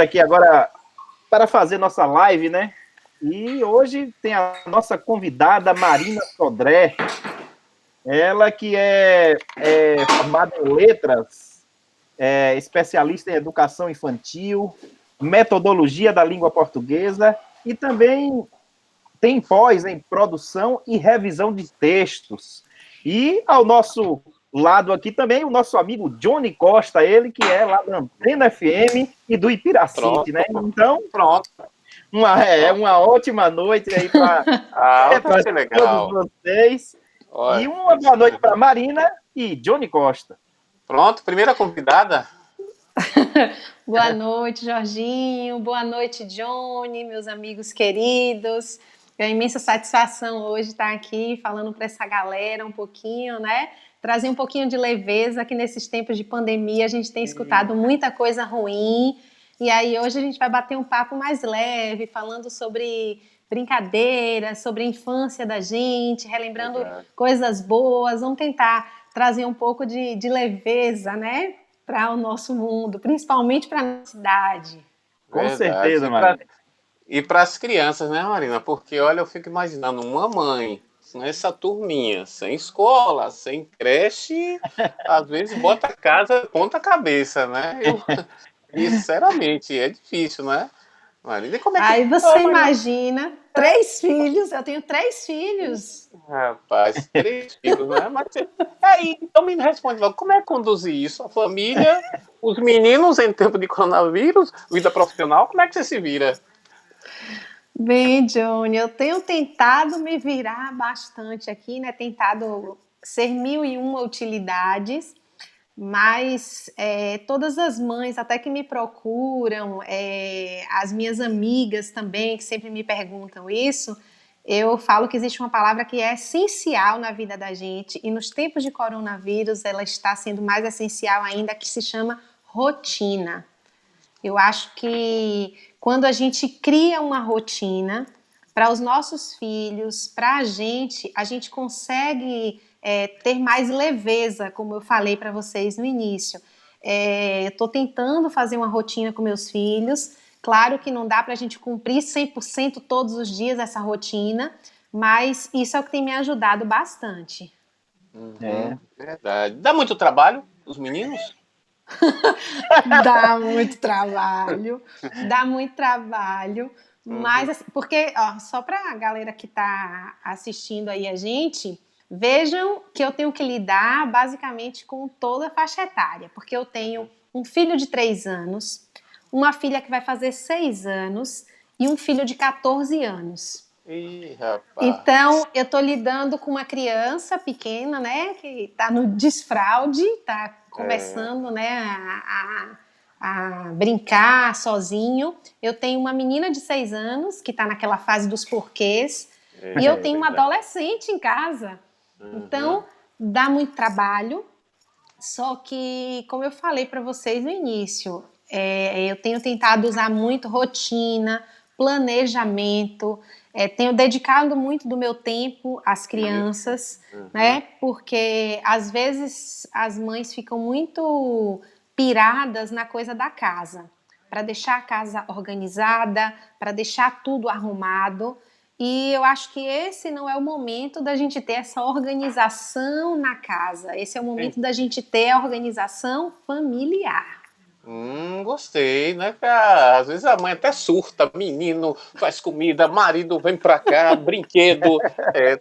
aqui agora para fazer nossa live, né? E hoje tem a nossa convidada Marina Sodré, ela que é formada em letras, é especialista em educação infantil, metodologia da língua portuguesa e também tem pós em produção e revisão de textos. E ao nosso lado aqui também o nosso amigo Johnny Costa, ele que é lá da Antena FM e do Ipiracite, né? Então, Pronto. uma ótima noite aí para Vai ser todos legal. vocês. Olha, E uma boa noite para Marina e Johnny Costa. Pronto, primeira convidada. Boa noite, Jorginho. Boa noite, Johnny, meus amigos queridos. É uma imensa satisfação hoje estar aqui falando para essa galera um pouquinho, né? Trazer um pouquinho de leveza, que nesses tempos de pandemia a gente tem escutado muita coisa ruim. E aí hoje a gente vai bater um papo mais leve, falando sobre brincadeiras, sobre a infância da gente, relembrando coisas boas. Vamos tentar trazer um pouco de leveza, né? Para o nosso mundo, principalmente para a nossa cidade. Com certeza, Marina. E para as crianças, né, Marina? Porque, olha, eu fico imaginando uma mãe, essa turminha, sem escola, sem creche, às vezes bota a casa, ponta a cabeça, né? E, sinceramente, é difícil, né? Marina, e como é que... Aí você imagina, 3 filhos, eu tenho 3 filhos. Rapaz, 3 filhos, né? Mas, aí, então me responde logo, como é conduzir isso? A família, os meninos em tempo de coronavírus, vida profissional, como é que você se vira? Bem, Johnny, eu tenho tentado me virar bastante aqui, né? Tentado ser 1001 utilidades, mas todas as mães, até que me procuram, as minhas amigas também, que sempre me perguntam isso, eu falo que existe uma palavra que é essencial na vida da gente, e nos tempos de coronavírus ela está sendo mais essencial ainda, que se chama rotina. Eu acho que quando a gente cria uma rotina para os nossos filhos, para a gente consegue ter mais leveza, como eu falei para vocês no início. Estou tentando fazer uma rotina com meus filhos. Claro que não dá para a gente cumprir 100% todos os dias essa rotina, mas isso é o que tem me ajudado bastante. Verdade. Dá muito trabalho, os meninos? Dá muito trabalho, mas assim, porque, ó, só para a galera que está assistindo aí a gente, vejam que eu tenho que lidar basicamente com toda a faixa etária, porque eu tenho um filho de 3 anos, uma filha que vai fazer 6 anos e um filho de 14 anos. Ih, rapaz. Então, eu tô lidando com uma criança pequena, né, que tá no desfraude, tá começando, né, a brincar sozinho. Eu tenho uma menina de 6 anos, que tá naquela fase dos porquês, e eu tenho uma adolescente em casa. Então, dá muito trabalho, só que, como eu falei para vocês no início, eu tenho tentado usar muito rotina, planejamento, tenho dedicado muito do meu tempo às crianças, né? Porque às vezes as mães ficam muito piradas na coisa da casa, para deixar a casa organizada, para deixar tudo arrumado. E eu acho que esse não é o momento da gente ter essa organização na casa. Esse é o momento da gente ter a organização familiar. Gostei, né? Às vezes a mãe até surta, menino faz comida, marido vem pra cá, brinquedo.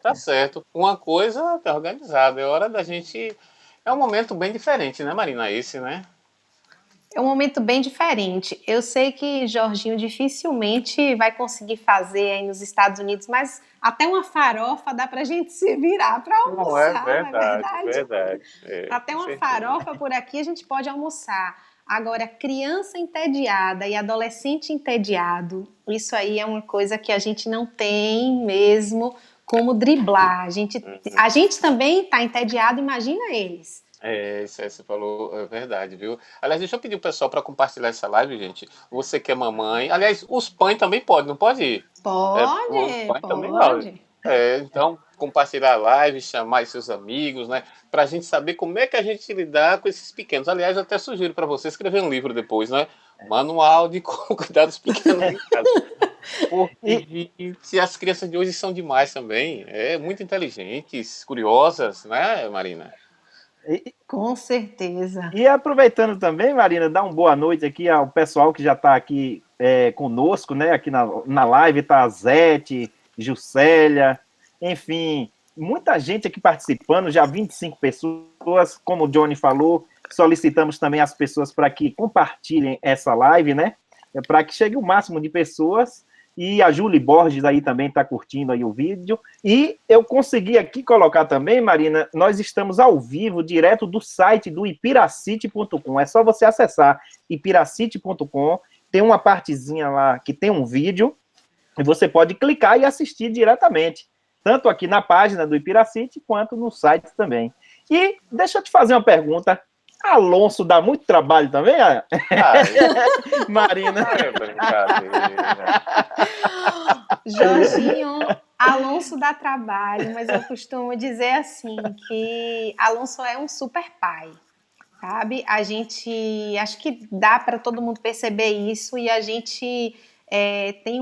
Tá certo. Uma coisa tá organizada. É hora da gente. É um momento bem diferente, né, Marina? Esse, né? É um momento bem diferente. Eu sei que Jorginho dificilmente vai conseguir fazer aí nos Estados Unidos, mas até uma farofa dá pra gente se virar para almoçar, não é verdade, não é verdade? Verdade. Até uma farofa por aqui a gente pode almoçar. Agora, criança entediada e adolescente entediado, isso aí é uma coisa que a gente não tem mesmo como driblar. A gente também está entediado, imagina eles. Isso aí você falou, é verdade, viu? Aliás, deixa eu pedir o pessoal para compartilhar essa live, gente. Você que é mamãe. Aliás, os pães também podem, não pode ir? Os pães também podem. Então, compartilhar a live, chamar seus amigos, né? Para a gente saber como é que a gente lidar com esses pequenos. Aliás, eu até sugiro para você escrever um livro depois, né? Manual de cuidados pequenos em casa. Porque as crianças de hoje são demais também. Muito inteligentes, curiosas, né, Marina? Com certeza. E aproveitando também, Marina, dá uma boa noite aqui ao pessoal que já está aqui conosco, né? Aqui na live está a Zete, Juscelia, enfim, muita gente aqui participando, já 25 pessoas, como o Johnny falou, solicitamos também as pessoas para que compartilhem essa live, né? Para que chegue o máximo de pessoas. E a Julie Borges aí também está curtindo aí o vídeo. E eu consegui aqui colocar também, Marina, nós estamos ao vivo, direto do site do ipiracity.com. É só você acessar ipiracity.com, tem uma partezinha lá que tem um vídeo, e você pode clicar e assistir diretamente, tanto aqui na página do Ipiracity, quanto no site também. E deixa eu te fazer uma pergunta. Alonso dá muito trabalho também, Marina? É brincadeira. Jorginho, Alonso dá trabalho, mas eu costumo dizer assim, que Alonso é um super pai, sabe? Acho que dá para todo mundo perceber isso, e a gente tem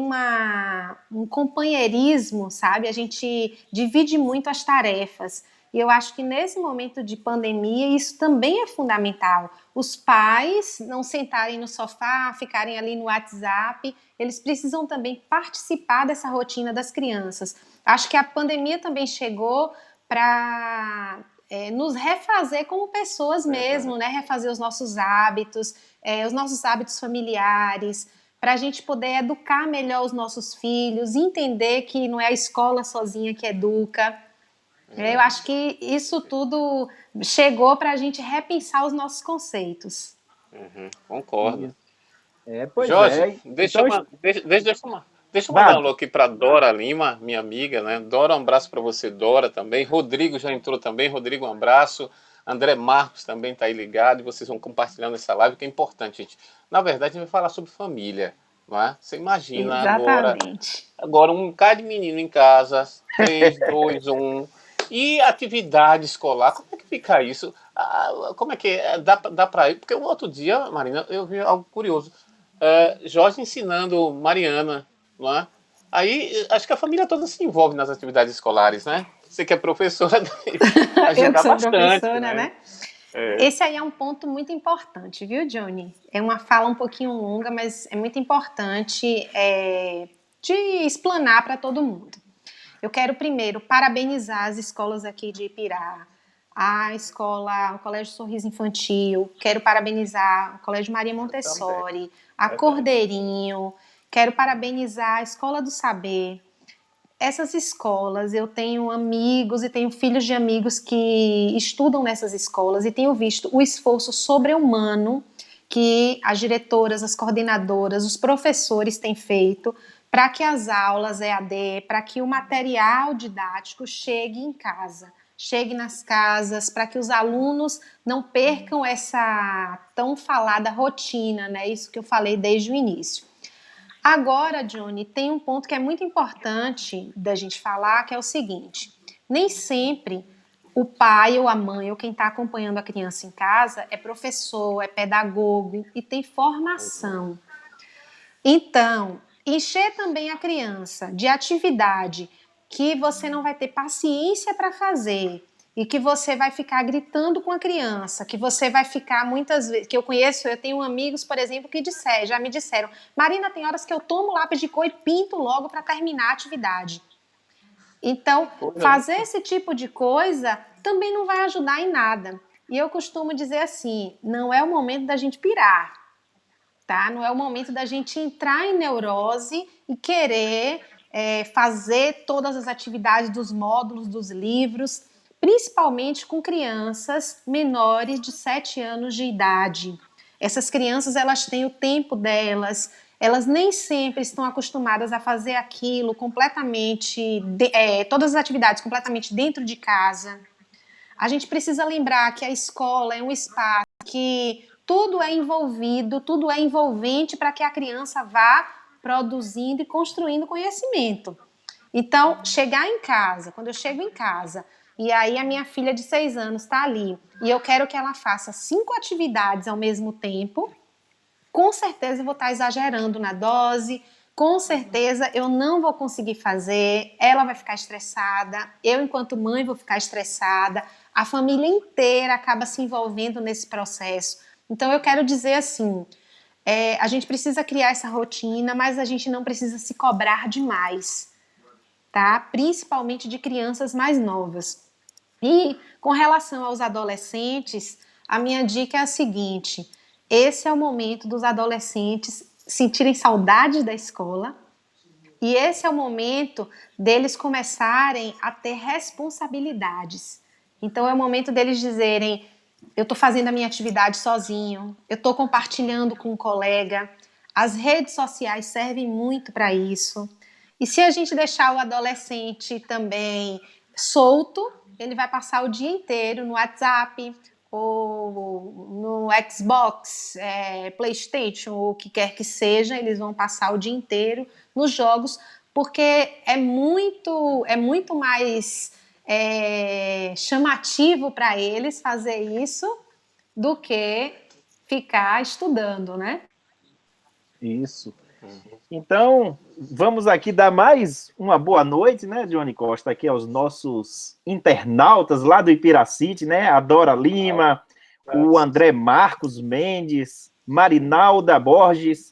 um companheirismo, sabe? A gente divide muito as tarefas. E eu acho que nesse momento de pandemia isso também é fundamental. Os pais não sentarem no sofá, ficarem ali no WhatsApp, eles precisam também participar dessa rotina das crianças. Acho que a pandemia também chegou para nos refazer como pessoas mesmo, né? Refazer os nossos hábitos familiares, para a gente poder educar melhor os nossos filhos, entender que não é a escola sozinha que educa. Eu acho que isso tudo chegou para a gente repensar os nossos conceitos. Concordo. Pois Jorge, é. deixa Então, eu mandar um alô aqui para Dora Lima, minha amiga, né? Dora, um abraço para você, Dora, também. Rodrigo já entrou também. Rodrigo, um abraço. André Marcos também está aí ligado. E vocês vão compartilhando essa live, que é importante, gente. Na verdade, a gente vai falar sobre família, não é? Você imagina Exatamente. agora um cara de menino em casa, 3, 2, 1. E atividade escolar, como é que fica isso? Como é que é? Dá para ir? Porque o outro dia, Marina, eu vi algo curioso. Jorge ensinando Mariana, não é? Aí acho que a família toda se envolve nas atividades escolares, né? Você que é professora deve Eu que ajudar sou bastante, professora, né? né? Esse aí é um ponto muito importante, viu, Johnny? É uma fala um pouquinho longa, mas é muito importante de explanar para todo mundo. Eu quero primeiro parabenizar as escolas aqui de Ipirá, o Colégio Sorriso Infantil, quero parabenizar o Colégio Maria Montessori, a Cordeirinho, quero parabenizar a Escola do Saber. Essas escolas, eu tenho amigos e tenho filhos de amigos que estudam nessas escolas e tenho visto o esforço sobre-humano que as diretoras, as coordenadoras, os professores têm feito para que as aulas EAD, para que o material didático chegue em casa, chegue nas casas, para que os alunos não percam essa tão falada rotina, né? Isso que eu falei desde o início. Agora, Johnny, tem um ponto que é muito importante da gente falar, que é o seguinte: nem sempre o pai ou a mãe ou quem está acompanhando a criança em casa é professor, é pedagogo e tem formação. Então, encher também a criança de atividade que você não vai ter paciência para fazer e que você vai ficar gritando com a criança, que você vai ficar muitas vezes, que eu tenho amigos, por exemplo, que já me disseram, Marina, tem horas que eu tomo lápis de cor e pinto logo para terminar a atividade. Então, fazer esse tipo de coisa também não vai ajudar em nada. E eu costumo dizer assim, não é o momento da gente pirar, tá? Não é o momento da gente entrar em neurose e querer fazer todas as atividades dos módulos, dos livros, principalmente com crianças menores de 7 anos de idade. Essas crianças, elas têm o tempo delas, elas nem sempre estão acostumadas a fazer aquilo completamente, todas as atividades completamente dentro de casa. A gente precisa lembrar que a escola é um espaço que tudo é envolvido, tudo é envolvente para que a criança vá produzindo e construindo conhecimento. Então, chegar em casa, quando eu chego em casa, e aí a minha filha de 6 anos está ali, e eu quero que ela faça 5 atividades ao mesmo tempo, com certeza eu vou estar exagerando na dose, com certeza eu não vou conseguir fazer, ela vai ficar estressada, eu, enquanto mãe, vou ficar estressada, a família inteira acaba se envolvendo nesse processo. Então, eu quero dizer assim, a gente precisa criar essa rotina, mas a gente não precisa se cobrar demais, tá? Principalmente de crianças mais novas. E com relação aos adolescentes, a minha dica é a seguinte: esse é o momento dos adolescentes sentirem saudade da escola, e esse é o momento deles começarem a ter responsabilidades. Então é o momento deles dizerem: eu estou fazendo a minha atividade sozinho, eu estou compartilhando com um colega. As redes sociais servem muito para isso. E se a gente deixar o adolescente também solto, ele vai passar o dia inteiro no WhatsApp, ou no Xbox, PlayStation, ou o que quer que seja, eles vão passar o dia inteiro nos jogos, porque é muito mais chamativo para eles fazer isso do que ficar estudando, né? Isso. Então, vamos aqui dar mais uma boa noite, né, Johnny Costa, aqui aos nossos internautas lá do Ipiracite, né, a Dora Lima, o André Marcos Mendes, Marinalda Borges,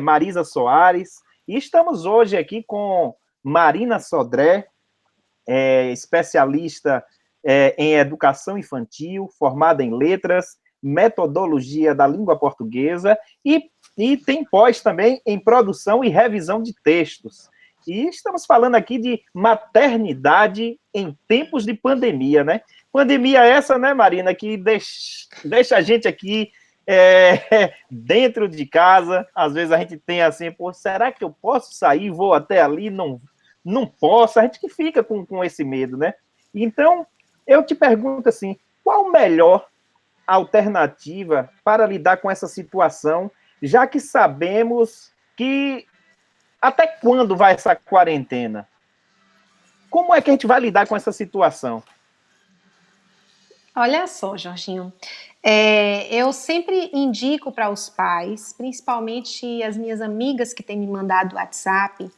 Marisa Soares, e estamos hoje aqui com Marina Sodré, especialista em educação infantil, formada em letras, metodologia da língua portuguesa e tem pós também em produção e revisão de textos. E estamos falando aqui de maternidade em tempos de pandemia, né? Pandemia essa, né, Marina, que deixa a gente aqui dentro de casa. Às vezes a gente tem assim, pô, será que eu posso sair? Vou até ali? Não posso. A gente que fica com esse medo, né? Então, eu te pergunto assim, qual a melhor alternativa para lidar com essa situação, já que sabemos que até quando vai essa quarentena? Como é que a gente vai lidar com essa situação? Olha só, Jorginho, eu sempre indico para os pais, principalmente as minhas amigas que têm me mandado WhatsApp,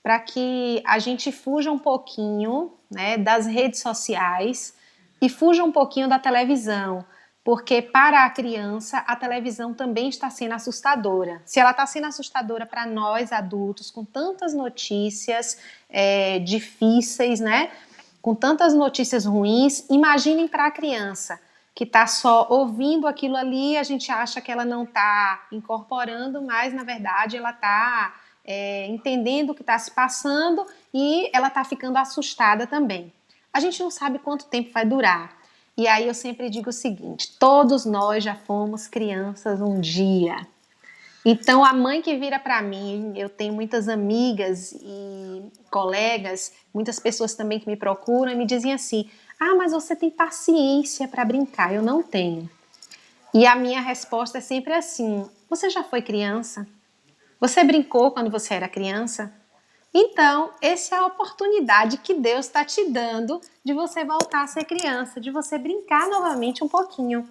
para que a gente fuja um pouquinho, né, das redes sociais e fuja um pouquinho da televisão, porque para a criança a televisão também está sendo assustadora. Se ela está sendo assustadora para nós adultos, com tantas notícias difíceis, né, com tantas notícias ruins, imaginem para a criança que está só ouvindo aquilo ali, a gente acha que ela não está incorporando, mas na verdade ela está entendendo o que está se passando e ela está ficando assustada também. A gente não sabe quanto tempo vai durar. E aí eu sempre digo o seguinte: todos nós já fomos crianças um dia. Então a mãe que vira para mim, eu tenho muitas amigas e colegas, muitas pessoas também que me procuram e me dizem assim: ah, mas você tem paciência para brincar? Eu não tenho. E a minha resposta é sempre assim: você já foi criança? Você brincou quando você era criança? Então, essa é a oportunidade que Deus está te dando de você voltar a ser criança, de você brincar novamente um pouquinho.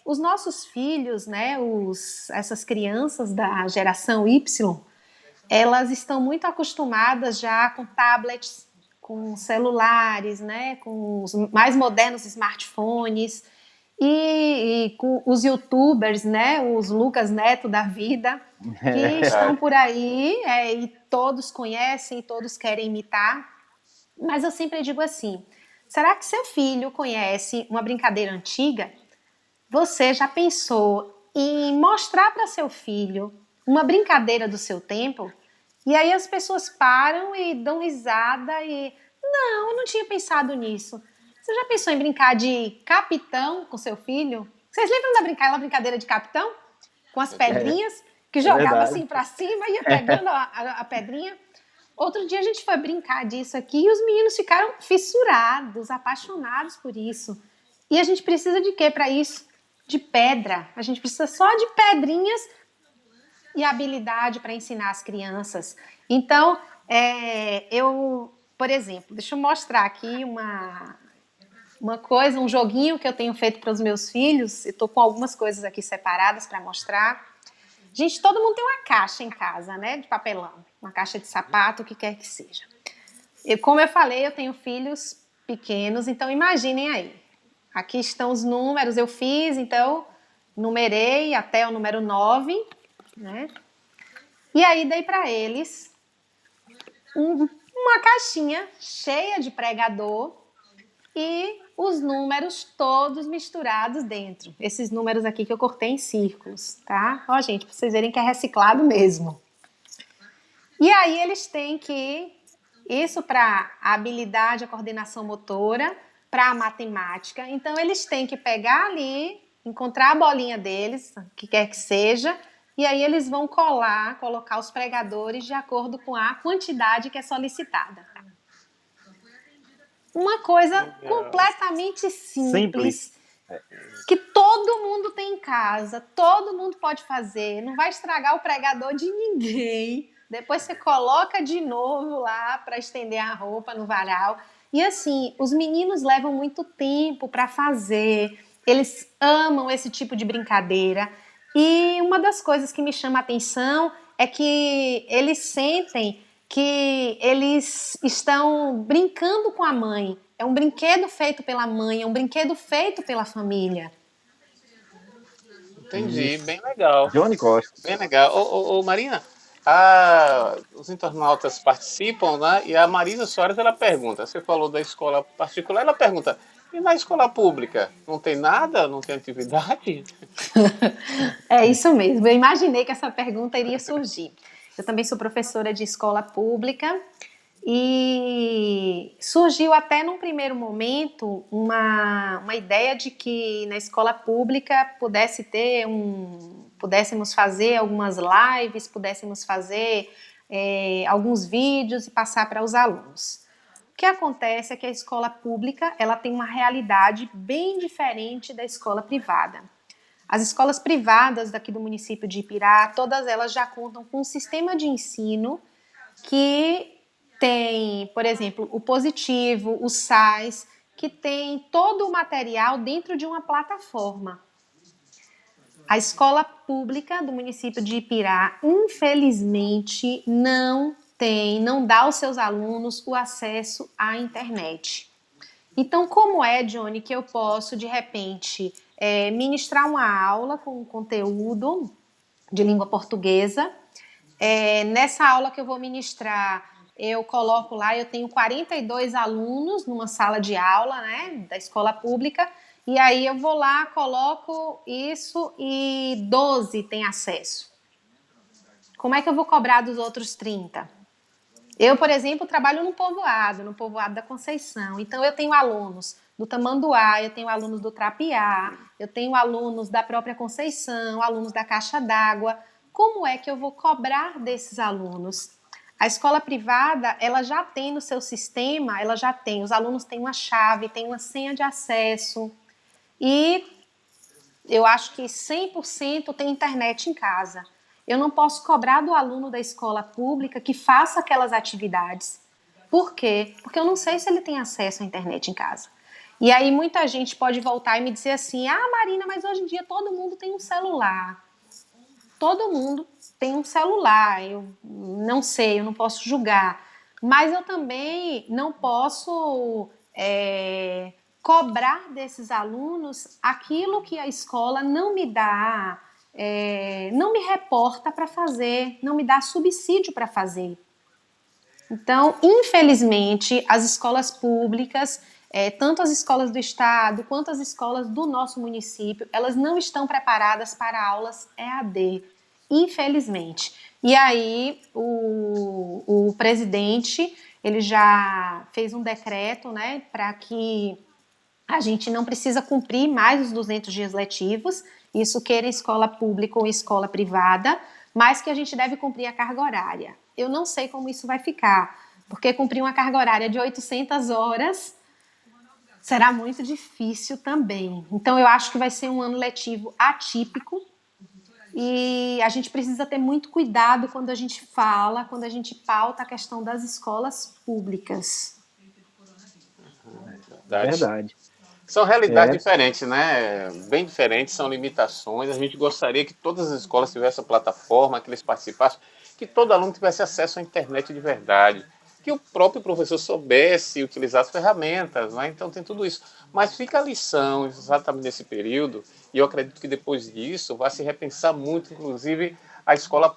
Os nossos filhos, né, essas crianças da geração Y, elas estão muito acostumadas já com tablets, com celulares, né, com os mais modernos smartphones e com os YouTubers, né, os Lucas Neto da vida, que estão por aí e todos conhecem, todos querem imitar. Mas eu sempre digo assim: será que seu filho conhece uma brincadeira antiga? Você já pensou em mostrar para seu filho uma brincadeira do seu tempo? E aí as pessoas param e dão risada e... Não, eu não tinha pensado nisso. Você já pensou em brincar de capitão com seu filho? Vocês lembram daquela brincadeira de capitão? Com as pedrinhas, que jogava assim para cima e ia pegando a pedrinha? Outro dia a gente foi brincar disso aqui e os meninos ficaram fissurados, apaixonados por isso. E a gente precisa de quê para isso? De pedra. A gente precisa só de pedrinhas e habilidade para ensinar as crianças. Então, por exemplo, deixa eu mostrar aqui Uma coisa, um joguinho que eu tenho feito para os meus filhos, eu estou com algumas coisas aqui separadas para mostrar. Gente, todo mundo tem uma caixa em casa, né, de papelão, uma caixa de sapato, o que quer que seja. Como eu falei, eu tenho filhos pequenos, então imaginem aí. Aqui estão os números, eu fiz, então numerei até o número 9, né? E aí dei para eles uma caixinha cheia de pregador e os números todos misturados dentro. Esses números aqui que eu cortei em círculos, tá? Ó, gente, pra vocês verem que é reciclado mesmo. E aí eles têm que... Isso para a habilidade, a coordenação motora, para a matemática. Então, eles têm que pegar ali, encontrar a bolinha deles, o que quer que seja, e aí eles vão colocar os pregadores de acordo com a quantidade que é solicitada. Uma coisa completamente simples, que todo mundo tem em casa, todo mundo pode fazer, não vai estragar o pregador de ninguém. Depois você coloca de novo lá para estender a roupa no varal. E assim, os meninos levam muito tempo para fazer, eles amam esse tipo de brincadeira. E uma das coisas que me chama a atenção é que eles sentem que eles estão brincando com a mãe. É um brinquedo feito pela mãe, é um brinquedo feito pela família. Entendi, bem legal. Johnny Costa. Bem legal. Ô, Marina, os internautas participam, né? E a Marisa Soares, ela pergunta, você falou da escola particular, ela pergunta, e na escola pública? Não tem nada? Não tem atividade? É isso mesmo, eu imaginei que essa pergunta iria surgir. Eu também sou professora de escola pública e surgiu até num primeiro momento uma ideia de que na escola pública pudéssemos fazer algumas lives, pudéssemos fazer alguns vídeos e passar para os alunos. O que acontece é que a escola pública ela tem uma realidade bem diferente da escola privada. As escolas privadas daqui do município de Ipirá, todas elas já contam com um sistema de ensino que tem, por exemplo, o Positivo, o SAIS, que tem todo o material dentro de uma plataforma. A escola pública do município de Ipirá, infelizmente, não dá aos seus alunos o acesso à internet. Então, como é, Johnny, que eu posso, de repente, ministrar uma aula com conteúdo de língua portuguesa? Nessa aula que eu vou ministrar, eu coloco lá, eu tenho 42 alunos numa sala de aula, né, da escola pública, e aí eu vou lá, coloco isso e 12 têm acesso. Como é que eu vou cobrar dos outros 30? Eu, por exemplo, trabalho no povoado da Conceição. Então, eu tenho alunos do Tamanduá, eu tenho alunos do Trapiá, eu tenho alunos da própria Conceição, alunos da Caixa d'Água. Como é que eu vou cobrar desses alunos? A escola privada, ela já tem no seu sistema, os alunos têm uma chave, têm uma senha de acesso. E eu acho que 100% tem internet em casa. Eu não posso cobrar do aluno da escola pública que faça aquelas atividades. Por quê? Porque eu não sei se ele tem acesso à internet em casa. E aí muita gente pode voltar e me dizer assim, Marina, mas hoje em dia todo mundo tem um celular. Todo mundo tem um celular, eu não sei, eu não posso julgar. Mas eu também não posso cobrar desses alunos aquilo que a escola não me dá, não me reporta para fazer, não me dá subsídio para fazer. Então, infelizmente, as escolas públicas, tanto as escolas do estado quanto as escolas do nosso município, elas não estão preparadas para aulas EAD, infelizmente. E aí, o presidente, ele já fez um decreto, né, para que a gente não precisa cumprir mais os 200 dias letivos, isso queira escola pública ou escola privada, mas que a gente deve cumprir a carga horária. Eu não sei como isso vai ficar, porque cumprir uma carga horária de 800 horas será muito difícil também. Então, eu acho que vai ser um ano letivo atípico e a gente precisa ter muito cuidado quando a gente fala, quando a gente pauta a questão das escolas públicas. Verdade. São realidades É, diferentes, né? Bem diferentes, são limitações. A gente gostaria que todas as escolas tivessem a plataforma, que eles participassem, que todo aluno tivesse acesso à internet de verdade, que o próprio professor soubesse utilizar as ferramentas, né? Então tem tudo isso. Mas fica a lição exatamente nesse período, e eu acredito que depois disso vai se repensar muito, inclusive, a escola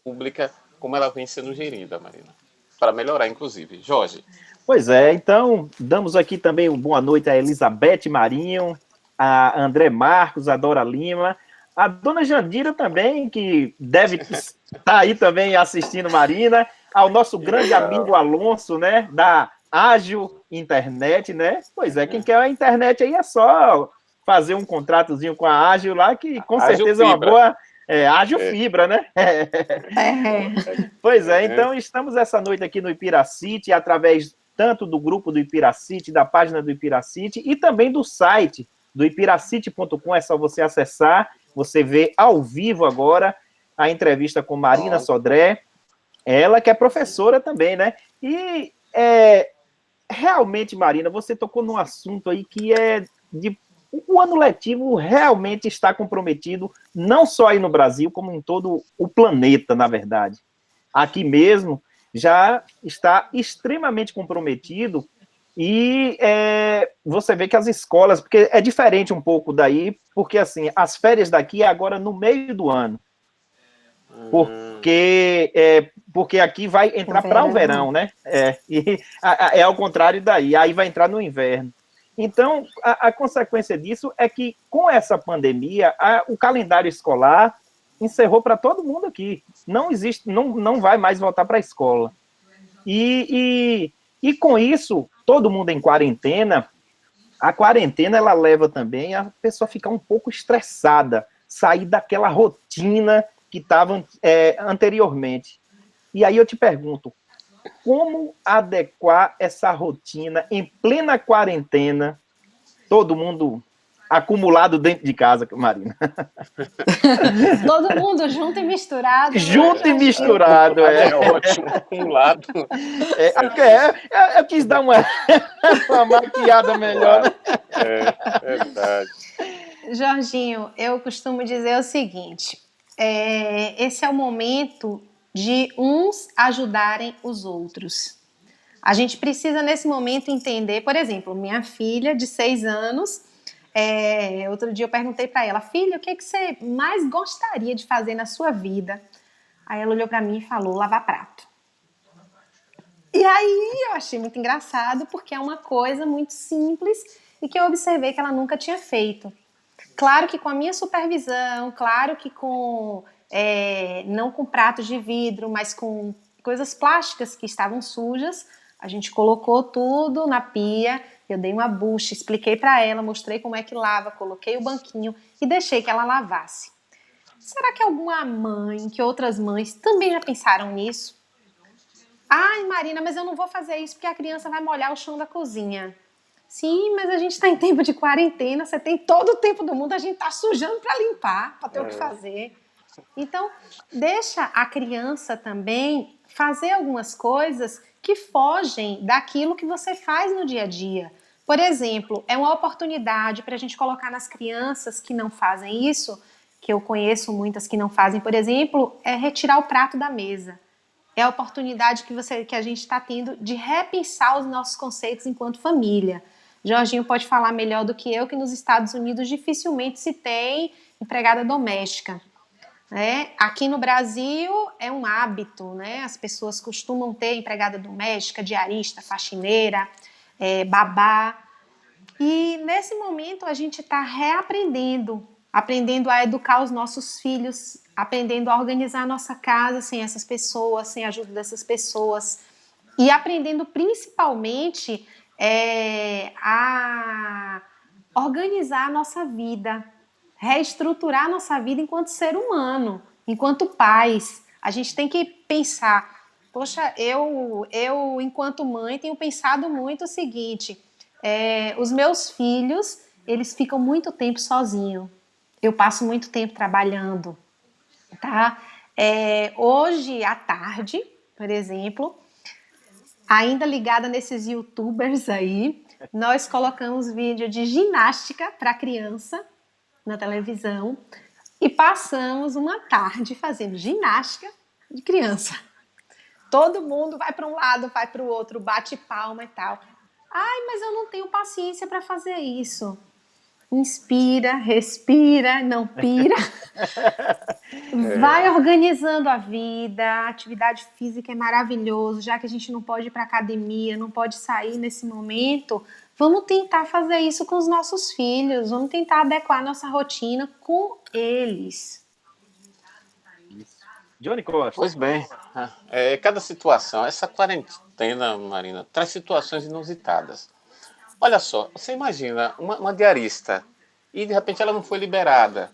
pública, como ela vem sendo gerida, Marina. Para melhorar, inclusive. Jorge. pois é, então damos aqui também uma boa noite a Elizabeth Marinho, a André Marcos, a Dora Lima, a dona Jandira também, que deve estar aí também assistindo Marina, ao nosso Que grande legal. amigo Alonso, né, da Ágil Internet, né? Pois é, quem quer a internet aí é só fazer um contratozinho com a Ágil lá, que com Ágil certeza é uma fibra. boa, Ágil É, Fibra, né? É, Pois é, é, então estamos essa noite aqui no Ipiracity, através tanto do grupo do Ipiracity, da página do Ipiracity e também do site do ipiracity.com, é só você acessar, você vê ao vivo agora a entrevista com Marina pronto. Sodré, ela que é professora também, né? E realmente, Marina, você tocou num assunto aí que é de o ano letivo realmente está comprometido, não só aí no Brasil, como em todo o planeta, na verdade. Aqui mesmo já está extremamente comprometido e você vê que as escolas, porque é diferente um pouco daí, porque assim, as férias daqui é agora no meio do ano, Hum, porque aqui vai o entrar para o verão. verão, né? E é ao contrário daí, aí vai entrar no inverno. Então, a consequência disso é que, com essa pandemia, o calendário escolar encerrou para todo mundo aqui. Não existe, não vai mais voltar para a escola. E com isso, todo mundo em quarentena, a quarentena ela leva também a pessoa a ficar um pouco estressada, sair daquela rotina que estavam anteriormente. E aí eu te pergunto, como adequar essa rotina em plena quarentena, todo mundo acumulado dentro de casa, Marina? Todo mundo junto e misturado, né, Junto e Jorginho? misturado, acumulado é ótimo, acumulado. Eu quis dar uma maquiada melhor, né? Acumulado. É, verdade. Jorginho, eu costumo dizer o seguinte: esse é o momento de uns ajudarem os outros. A gente precisa, nesse momento, entender, por exemplo, minha filha de 6 anos. Outro dia eu perguntei para ela, filha, o que, que você mais gostaria de fazer na sua vida? Aí ela olhou para mim e falou, lavar prato. E aí eu achei muito engraçado, porque é uma coisa muito simples e que eu observei que ela nunca tinha feito. Claro que com a minha supervisão, claro que não com pratos de vidro, mas com coisas plásticas que estavam sujas, a gente colocou tudo na pia, eu dei uma bucha, expliquei para ela, mostrei como é que lava, coloquei o banquinho e deixei que ela lavasse. Será que alguma mãe, que outras mães também já pensaram nisso? Ai, Marina, mas eu não vou fazer isso porque a criança vai molhar o chão da cozinha. Sim, mas a gente está em tempo de quarentena, você tem todo o tempo do mundo, a gente está sujando para limpar, para ter o que fazer. Então, deixa a criança também fazer algumas coisas que fogem daquilo que você faz no dia a dia. Por exemplo, é uma oportunidade para a gente colocar nas crianças que não fazem isso, que eu conheço muitas que não fazem, por exemplo, é retirar o prato da mesa. É a oportunidade que a gente está tendo de repensar os nossos conceitos enquanto família. Jorginho pode falar melhor do que eu que nos Estados Unidos dificilmente se tem empregada doméstica. Né? Aqui no Brasil é um hábito, né? As pessoas costumam ter empregada doméstica, diarista, faxineira, babá. E nesse momento a gente está reaprendendo, aprendendo a educar os nossos filhos, aprendendo a organizar a nossa casa sem essas pessoas, sem a ajuda dessas pessoas. E aprendendo principalmente a organizar a nossa vida, reestruturar a nossa vida enquanto ser humano, enquanto pais. A gente tem que pensar, poxa, eu enquanto mãe tenho pensado muito o seguinte, os meus filhos, eles ficam muito tempo sozinhos. Eu passo muito tempo trabalhando, tá? Hoje à tarde, por exemplo, ainda ligada nesses youtubers aí, nós colocamos vídeo de ginástica para criança na televisão e passamos uma tarde fazendo ginástica de criança. Todo mundo vai para um lado, vai para o outro, bate palma e tal. Ai, mas eu não tenho paciência para fazer isso. Inspira, respira, não pira. Vai organizando a vida. A atividade física é maravilhoso, já que a gente não pode ir para academia, não pode sair nesse momento. Vamos tentar fazer isso com os nossos filhos. Vamos tentar adequar nossa rotina com eles. Isso. Johnny Costa. Pois bem, cada situação, essa quarentena, Marina, traz situações inusitadas. Olha só, você imagina uma diarista e de repente ela não foi liberada.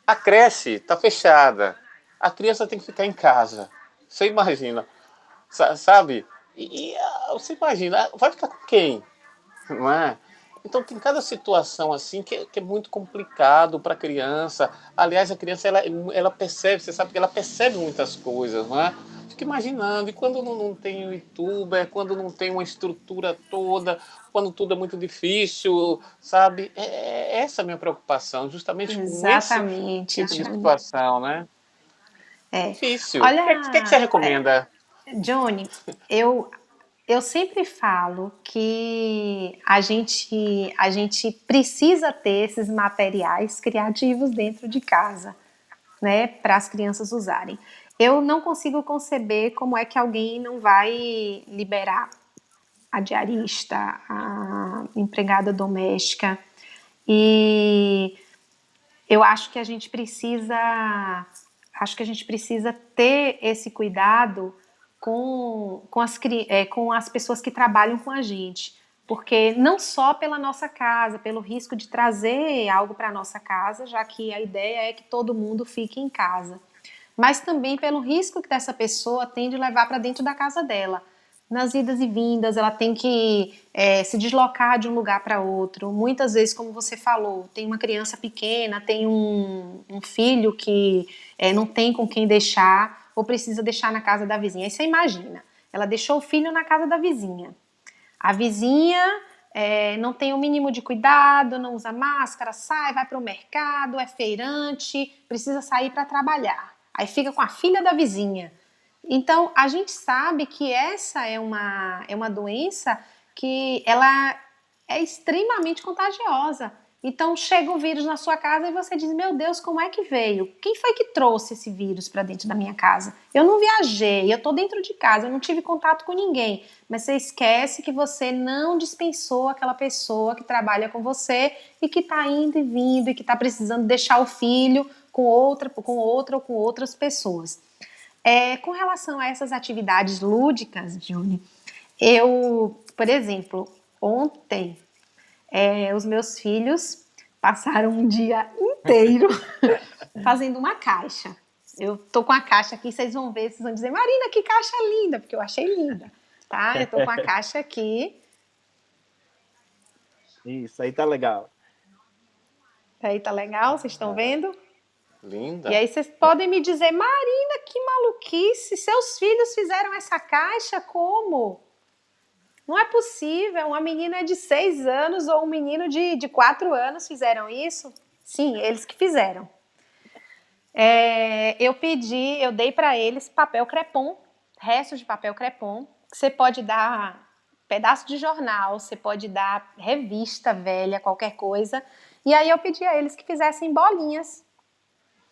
A creche está fechada. A criança tem que ficar em casa. Você imagina, sabe? Você imagina, vai ficar com quem? Não é? Então tem cada situação assim que é muito complicado para a criança. Aliás, a criança ela percebe, você sabe que ela percebe muitas coisas, não é? Fica imaginando, e quando não tem o youtuber, quando não tem uma estrutura toda, quando tudo é muito difícil, sabe? É essa a minha preocupação, justamente com esse Exatamente, tipo de Johnny. situação, né? É. Difícil. O que você Olha, recomenda? Johnny, eu sempre falo que a gente precisa ter esses materiais criativos dentro de casa, né, para as crianças usarem. Eu não consigo conceber como é que alguém não vai liberar a diarista, a empregada doméstica. E eu acho que a gente precisa ter esse cuidado com as pessoas que trabalham com a gente. Porque não só pela nossa casa, pelo risco de trazer algo para a nossa casa, já que a ideia é que todo mundo fique em casa, mas também pelo risco que essa pessoa tem de levar para dentro da casa dela. Nas idas e vindas, ela tem que se deslocar de um lugar para outro. Muitas vezes, como você falou, tem uma criança pequena, tem um filho que não tem com quem deixar, ou precisa deixar na casa da vizinha. Aí você imagina, ela deixou o filho na casa da vizinha. A vizinha não tem o mínimo de cuidado, não usa máscara, sai, vai para o mercado, é feirante, precisa sair para trabalhar. Aí fica com a filha da vizinha. Então, a gente sabe que essa é uma doença que ela é extremamente contagiosa. Então, chega o vírus na sua casa e você diz, meu Deus, como é que veio? Quem foi que trouxe esse vírus para dentro da minha casa? Eu não viajei, eu estou dentro de casa, eu não tive contato com ninguém. Mas você esquece que você não dispensou aquela pessoa que trabalha com você e que está indo e vindo e que está precisando deixar o filho com outra ou com outras pessoas. Com relação a essas atividades lúdicas, Johnny, por exemplo, ontem os meus filhos passaram um dia inteiro fazendo uma caixa. Eu tô com a caixa aqui, vocês vão ver, vocês vão dizer, Marina, que caixa linda, porque eu achei linda, tá? Eu tô com a caixa aqui. Isso aí tá legal. Aí tá legal, vocês estão vendo? Linda. E aí vocês podem me dizer, Marina, que maluquice, seus filhos fizeram essa caixa como? Não é possível, uma menina de 6 anos ou um menino de 4 anos fizeram isso? Sim, eles que fizeram. Eu dei para eles papel crepom, restos de papel crepom, que você pode dar pedaço de jornal, você pode dar revista velha, qualquer coisa. E aí eu pedi a eles que fizessem bolinhas,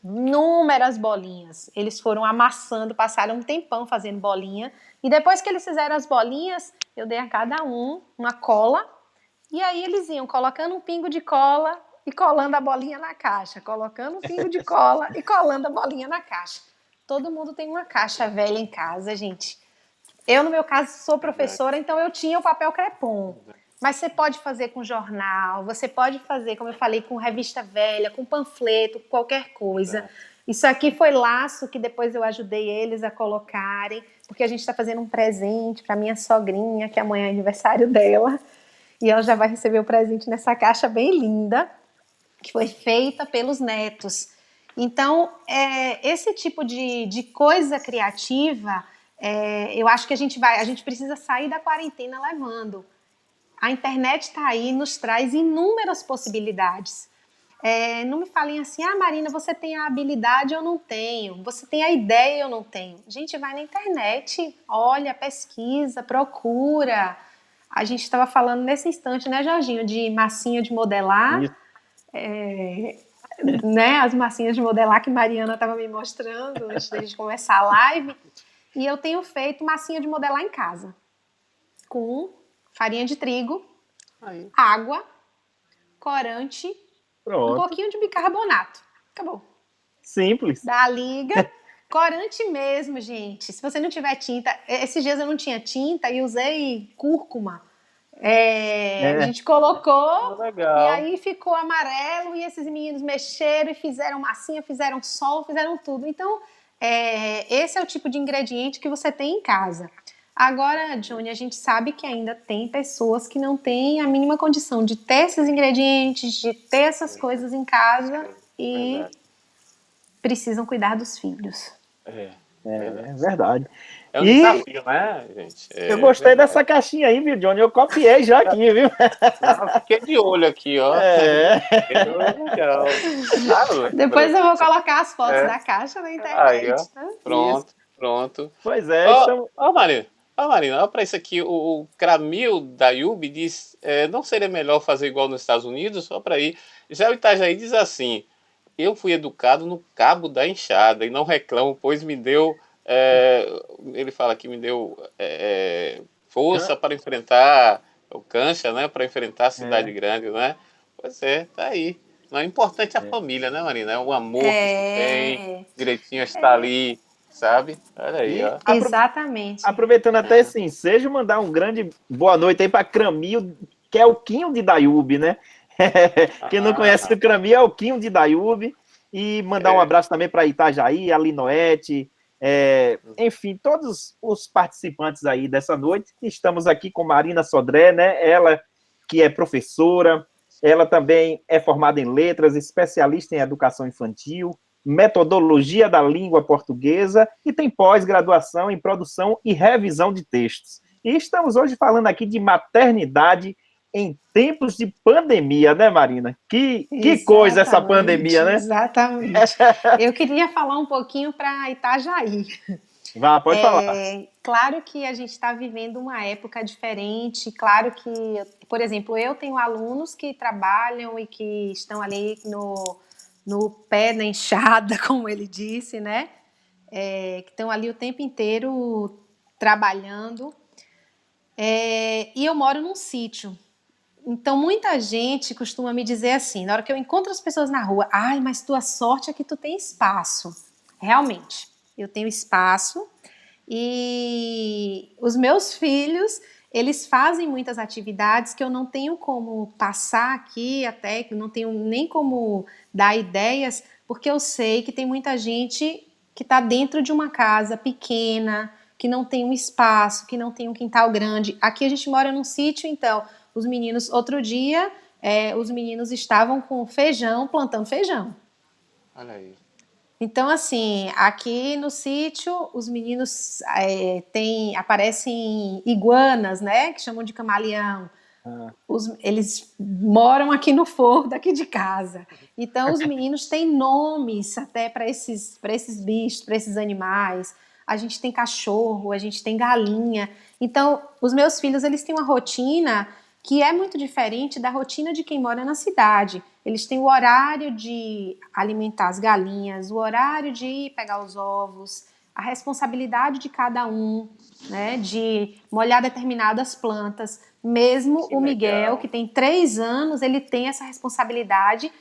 inúmeras bolinhas. Eles foram amassando, passaram um tempão fazendo bolinha. E depois que eles fizeram as bolinhas, eu dei a cada um uma cola. E aí eles iam colocando um pingo de cola e colando a bolinha na caixa. Colocando um pingo de cola e colando a bolinha na caixa. Todo mundo tem uma caixa velha em casa, gente. Eu, no meu caso, sou professora, então eu tinha o papel crepom. Mas você pode fazer com jornal, você pode fazer, como eu falei, com revista velha, com panfleto, qualquer coisa. Isso aqui foi laço que depois eu ajudei eles a colocarem, porque a gente está fazendo um presente para minha sogrinha, que amanhã é aniversário dela, e ela já vai receber o presente nessa caixa bem linda, que foi feita pelos netos. Então, esse tipo de coisa criativa, eu acho que a gente precisa sair da quarentena levando. A internet está aí, nos traz inúmeras possibilidades. Não me falem assim, Marina, você tem a habilidade, eu não tenho. Você tem a ideia, eu não tenho. Gente, vai na internet, olha, pesquisa, procura. A gente estava falando nesse instante, né, Jorginho, de massinha de modelar, Isso. né, as massinhas de modelar que Mariana estava me mostrando antes da gente começar a live. E eu tenho feito massinha de modelar em casa, com farinha de trigo, Aí. água, corante, um Pronto. pouquinho de bicarbonato. Acabou. Simples. Dá a liga. Corante mesmo, gente. Se você não tiver tinta, esses dias eu não tinha tinta e usei cúrcuma. A É, gente colocou e Legal. aí ficou amarelo e esses meninos mexeram e fizeram massinha, fizeram sol, fizeram tudo. Então, esse é o tipo de ingrediente que você tem em casa. Agora, Johnny, a gente sabe que ainda tem pessoas que não têm a mínima condição de ter esses ingredientes, de ter essas coisas em casa e Verdade. precisam cuidar dos filhos. Verdade. é verdade. É um E desafio, né, gente? eu É gostei verdade. dessa caixinha aí, viu, Johnny? Eu copiei já aqui, viu? Não, fiquei de olho aqui, ó. É. Fiquei de olho, legal. Ah, Depois lembra. eu vou colocar as fotos É. da caixa na Aí, ó. internet. Né? Isso. Pronto, pronto. Pois é, Ó, estamos. ó, Marina. Ó, Marina, olha para isso aqui. O Cramil da Yubi diz: não seria melhor fazer igual nos Estados Unidos? Só para ir. Já o Itajaí diz assim: eu fui educado no cabo da enxada e não reclamo, pois me deu. Ele fala que me deu força para enfrentar o cancha, né? Para enfrentar a cidade É, grande, né? Pois é, tá aí. Não é importante a é. família, né, Marina? É o amor que se tem, É, direitinho está ali, sabe? Olha aí, E ó. exatamente. aproveitando até esse ensejo, mandar um grande boa noite aí para Cramil, que é o Quinho de Daiúbe, né? Quem não conhece Ah, o Cramil é o Quinho de Daiúbe. E mandar um é. abraço também para Itajaí, a Linoete, enfim, todos os participantes aí dessa noite. Estamos aqui com Marina Sodré, né? Ela que é professora, ela também é formada em letras, especialista em educação infantil, metodologia da língua portuguesa e tem pós-graduação em produção e revisão de textos. E estamos hoje falando aqui de maternidade em tempos de pandemia, né, Marina? Que coisa essa pandemia, Exatamente, né? exatamente. Eu queria falar um pouquinho para Itajaí. Vá, pode falar. Claro que a gente está vivendo uma época diferente, claro que, por exemplo, eu tenho alunos que trabalham e que estão ali no pé da enxada, como ele disse, né? Que estão ali o tempo inteiro trabalhando. E eu moro num sítio. Então, muita gente costuma me dizer assim, na hora que eu encontro as pessoas na rua, ai, mas tua sorte é que tu tem espaço. Realmente, eu tenho espaço e os meus filhos, eles fazem muitas atividades que eu não tenho como passar aqui até, que não tenho nem como dar ideias, porque eu sei que tem muita gente que está dentro de uma casa pequena, que não tem um espaço, que não tem um quintal grande. Aqui a gente mora num sítio, então os meninos, outro dia, os meninos estavam com feijão, plantando feijão. Olha aí. Então, assim, aqui no sítio, os meninos aparecem iguanas, né? Que chamam de camaleão. Ah, Eles moram aqui no forro daqui de casa. Então, os meninos têm nomes até para esses bichos, para esses animais. A gente tem cachorro, a gente tem galinha. Então, os meus filhos, eles têm uma rotina que é muito diferente da rotina de quem mora na cidade. Eles têm o horário de alimentar as galinhas, o horário de ir pegar os ovos, a responsabilidade de cada um, né, de molhar determinadas plantas. Mesmo Que o Miguel, legal. que tem 3 anos, ele tem essa responsabilidade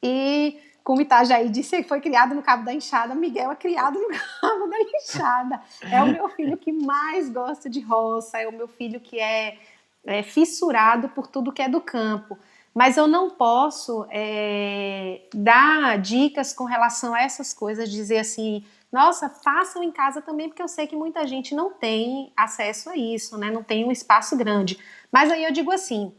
e, como Itajaí disse, foi criado no Cabo da Enxada, Miguel é criado no Cabo da Enxada. É o meu filho que mais gosta de roça, é o meu filho que é fissurado por tudo que é do campo. Mas eu não posso dar dicas com relação a essas coisas, dizer assim, nossa, façam em casa também, porque eu sei que muita gente não tem acesso a isso, né? Não tem um espaço grande. Mas aí eu digo assim,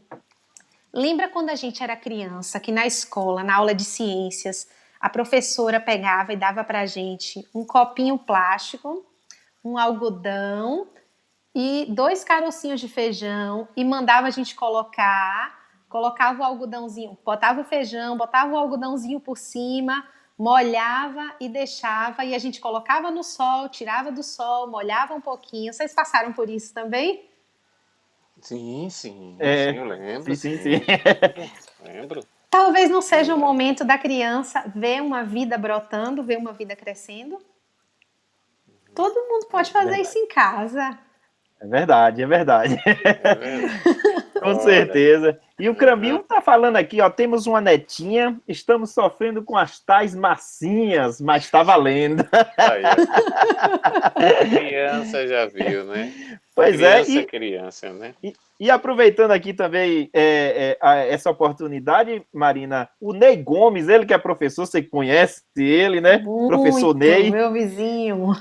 lembra quando a gente era criança, que na escola, na aula de ciências, a professora pegava e dava pra gente um copinho plástico, um algodão e 2 carocinhos de feijão e mandava a gente colocava o algodãozinho, botava o feijão, botava o algodãozinho por cima, molhava e deixava, e a gente colocava no sol, tirava do sol, molhava um pouquinho. Vocês passaram por isso também? Sim, É, eu lembro, sim, sim, sim. lembro. Talvez não seja o Lembro. momento da criança ver uma vida brotando, ver uma vida crescendo. Todo mundo pode É fazer verdade, isso em casa. é verdade, é verdade. É verdade. Com Olha, certeza. E o aham. Cramil tá falando aqui, ó, temos uma netinha, estamos sofrendo com as tais massinhas, mas tá valendo. Aí, ó. Criança já viu, né? Pois é, Criança é criança, né? e aproveitando aqui também essa oportunidade, Marina, o Ney Gomes, ele que é professor, você conhece ele, né? Professor Muito, Ney. meu vizinho.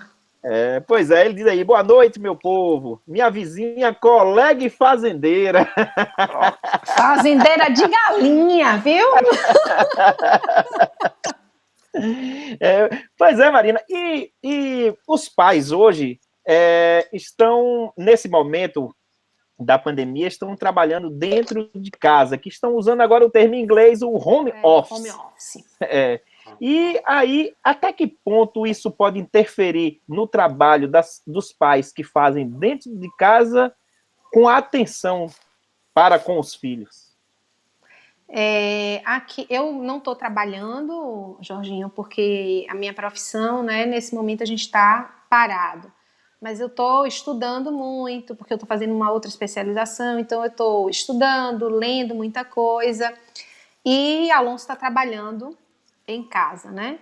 Pois é, ele diz aí, boa noite, meu povo. Minha vizinha, colega e fazendeira. Ó, Fazendeira de galinha, viu? Pois é, Marina. E os pais hoje estão, nesse momento da pandemia, estão trabalhando dentro de casa, que estão usando agora o termo em inglês, o home Home office. office. É. E aí, até que ponto isso pode interferir no trabalho dos pais que fazem dentro de casa com atenção para com os filhos? Aqui eu não estou trabalhando, Jorginho, porque a minha profissão, né, nesse momento a gente está parado. Mas eu estou estudando muito, porque eu estou fazendo uma outra especialização, então eu estou estudando, lendo muita coisa. E Alonso está trabalhando em casa, né?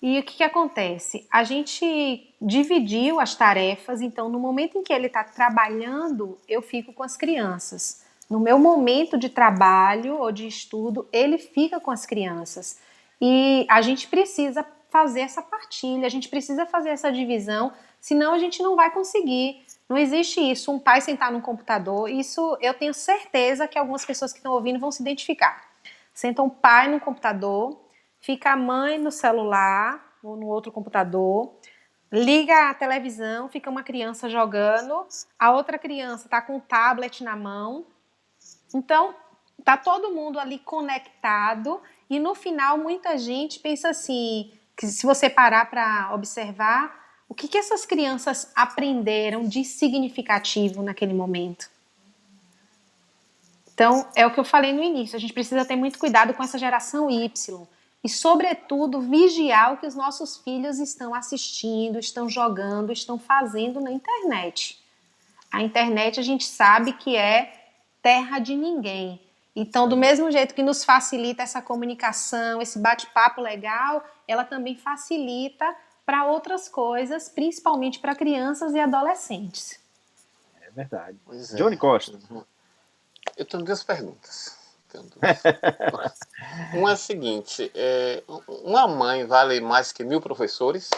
E o que, que acontece? A gente dividiu as tarefas, então no momento em que ele está trabalhando, eu fico com as crianças. No meu momento de trabalho ou de estudo, ele fica com as crianças. E a gente precisa fazer essa partilha, a gente precisa fazer essa divisão, senão a gente não vai conseguir. Não existe isso, um pai sentar no computador. Isso eu tenho certeza que algumas pessoas que estão ouvindo vão se identificar. Senta um pai no computador, fica a mãe no celular ou no outro computador, liga a televisão, fica uma criança jogando, a outra criança está com o tablet na mão. Então, tá todo mundo ali conectado e no final muita gente pensa assim, que se você parar para observar, o que essas crianças aprenderam de significativo naquele momento? Então, é o que eu falei no início, a gente precisa ter muito cuidado com essa geração Y e, sobretudo, vigiar o que os nossos filhos estão assistindo, estão jogando, estão fazendo na internet. A internet a gente sabe que é terra de ninguém. Então, do mesmo jeito que nos facilita essa comunicação, esse bate-papo legal, ela também facilita para outras coisas, principalmente para crianças e adolescentes. É verdade. pois é. Johnny Costa. Eu tenho 2 perguntas. Uma é a seguinte: uma mãe vale mais que 1000 professores?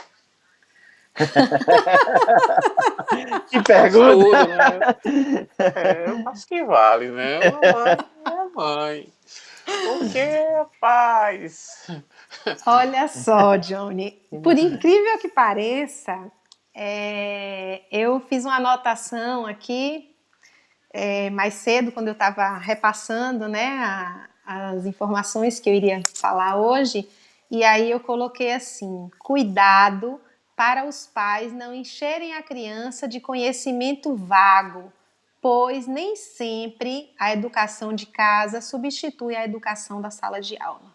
Que Faz pergunta! tudo, né? Eu acho que vale, né? Uma mãe é mãe. O que, rapaz? Olha só, Johnny, por incrível que pareça, eu fiz uma anotação aqui mais cedo, quando eu estava repassando, né, as informações que eu iria falar hoje, e aí eu coloquei assim: cuidado para os pais não encherem a criança de conhecimento vago, pois nem sempre a educação de casa substitui a educação da sala de aula.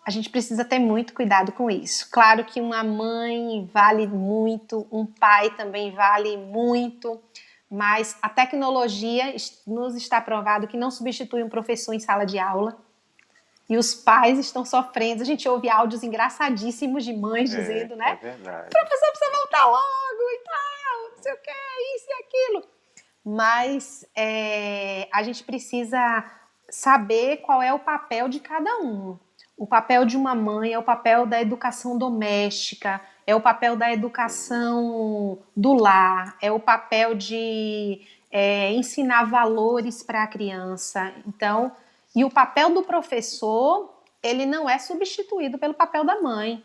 A gente precisa ter muito cuidado com isso. Claro que uma mãe vale muito, um pai também vale muito, mas a tecnologia nos está provado que não substitui um professor em sala de aula. E os pais estão sofrendo. A gente ouve áudios engraçadíssimos de mães dizendo, É né? verdade. Professor precisa voltar logo e tal, não sei o que, isso e aquilo. Mas a gente precisa saber qual é o papel de cada um. O papel de uma mãe é o papel da educação doméstica, é o papel da educação do lar, é o papel de ensinar valores para a criança. Então, e o papel do professor, ele não é substituído pelo papel da mãe.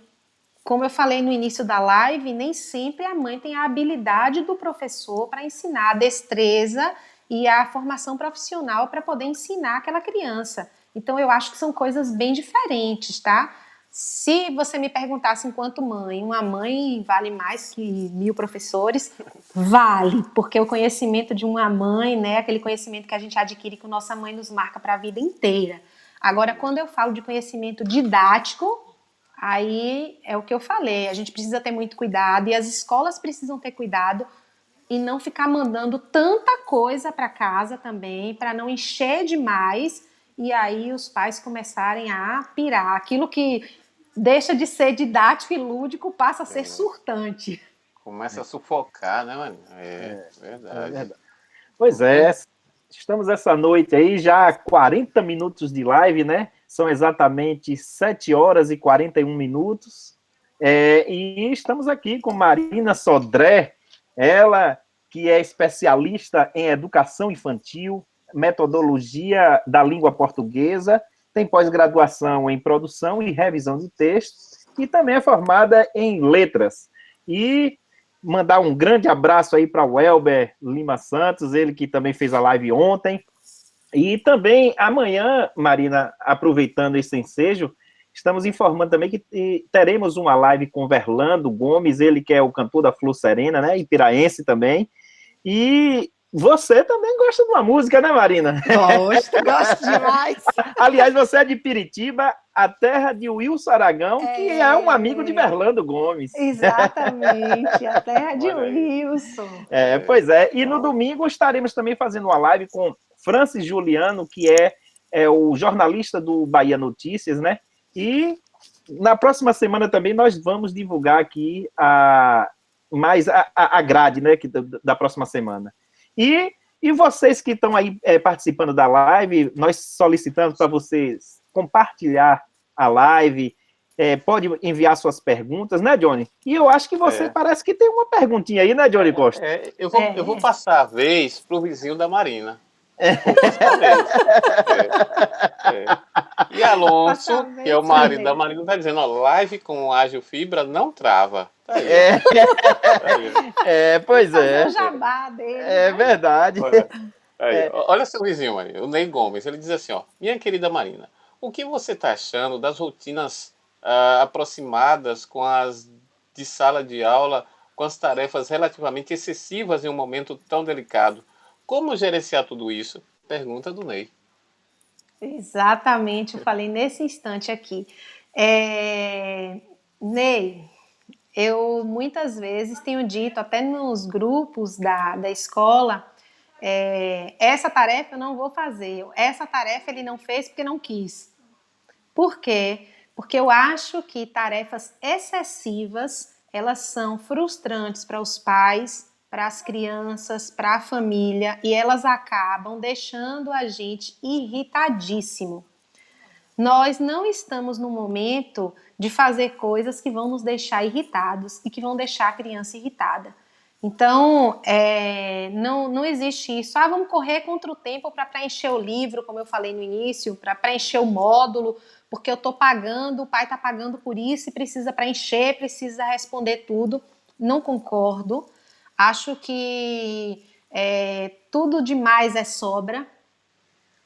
como eu falei no início da live, nem sempre a mãe tem a habilidade do professor para ensinar a destreza e a formação profissional para poder ensinar aquela criança. Então, eu acho que são coisas bem diferentes, tá? Se você me perguntasse enquanto mãe, uma mãe vale mais que 1000 professores? Vale, porque o conhecimento de uma mãe, né, aquele conhecimento que a gente adquire com nossa mãe nos marca para a vida inteira. Agora, quando eu falo de conhecimento didático, aí é o que eu falei, a gente precisa ter muito cuidado e as escolas precisam ter cuidado e não ficar mandando tanta coisa para casa também, para não encher demais e aí os pais começarem a pirar. Aquilo que deixa de ser didático e lúdico passa a ser surtante. Começa a sufocar, né, mano? É Verdade. verdade. Pois é, estamos essa noite aí já há 40 minutos de live, né? São exatamente 7 horas e 41 minutos. E estamos aqui com Marina Sodré, ela que é especialista em educação infantil, metodologia da língua portuguesa, tem pós-graduação em produção e revisão de textos e também é formada em letras. E mandar um grande abraço aí para o Welber Lima Santos, ele que também fez a live ontem. E também amanhã, Marina, aproveitando esse ensejo, estamos informando também que teremos uma live com Verlando Gomes, ele que é o cantor da Flor Serena, né, piraense também. E você também gosta de uma música, né, Marina? Gosto demais. Aliás, você é de Piritiba, a terra de Wilson Aragão, que é um amigo de Verlando Gomes. Exatamente, a terra de Olha aí. Wilson. Pois é. E no domingo estaremos também fazendo uma live com Francis Juliano, que é o jornalista do Bahia Notícias, né? E na próxima semana também nós vamos divulgar aqui mais a grade, né, da próxima semana. E vocês que estão aí participando da live, nós solicitamos para vocês compartilhar a live, pode enviar suas perguntas, né, Johnny? E eu acho que você parece que tem uma perguntinha aí, né, Johnny Costa? Eu vou passar a vez pro vizinho da Marina. Vou passar a vez. E Alonso, que é o marido da Marina, está dizendo, ó, live com ágil fibra não trava. Tá aí. Pois é. O jabá dele. É verdade. Olha seu vizinho, Marina, o Ney Gomes. Ele diz assim, ó, minha querida Marina, o que você está achando das rotinas aproximadas com as de sala de aula, com as tarefas relativamente excessivas em um momento tão delicado? Como gerenciar tudo isso? Pergunta do Ney. Exatamente, eu falei nesse instante aqui. Ney, eu muitas vezes tenho dito, até nos grupos da escola, essa tarefa eu não vou fazer, essa tarefa ele não fez porque não quis. Por quê? Porque eu acho que tarefas excessivas, elas são frustrantes para os pais, para as crianças, para a família, e elas acabam deixando a gente irritadíssimo. Nós não estamos no momento de fazer coisas que vão nos deixar irritados e que vão deixar a criança irritada. Então, não existe isso. Vamos correr contra o tempo para preencher o livro, como eu falei no início, para preencher o módulo, porque eu estou pagando, o pai está pagando por isso e precisa preencher, precisa responder tudo. Não concordo. Acho que tudo demais é sobra.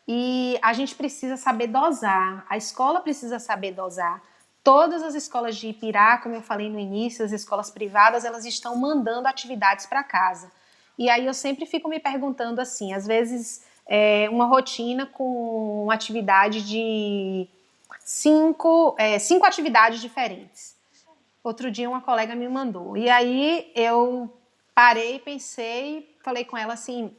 E a gente precisa saber dosar, a escola precisa saber dosar. Todas as escolas de Ipirá, como eu falei no início, as escolas privadas, elas estão mandando atividades para casa. E aí eu sempre fico me perguntando assim, às vezes uma rotina com uma atividade de cinco atividades diferentes. Outro dia uma colega me mandou. E aí eu parei, pensei, falei com ela assim,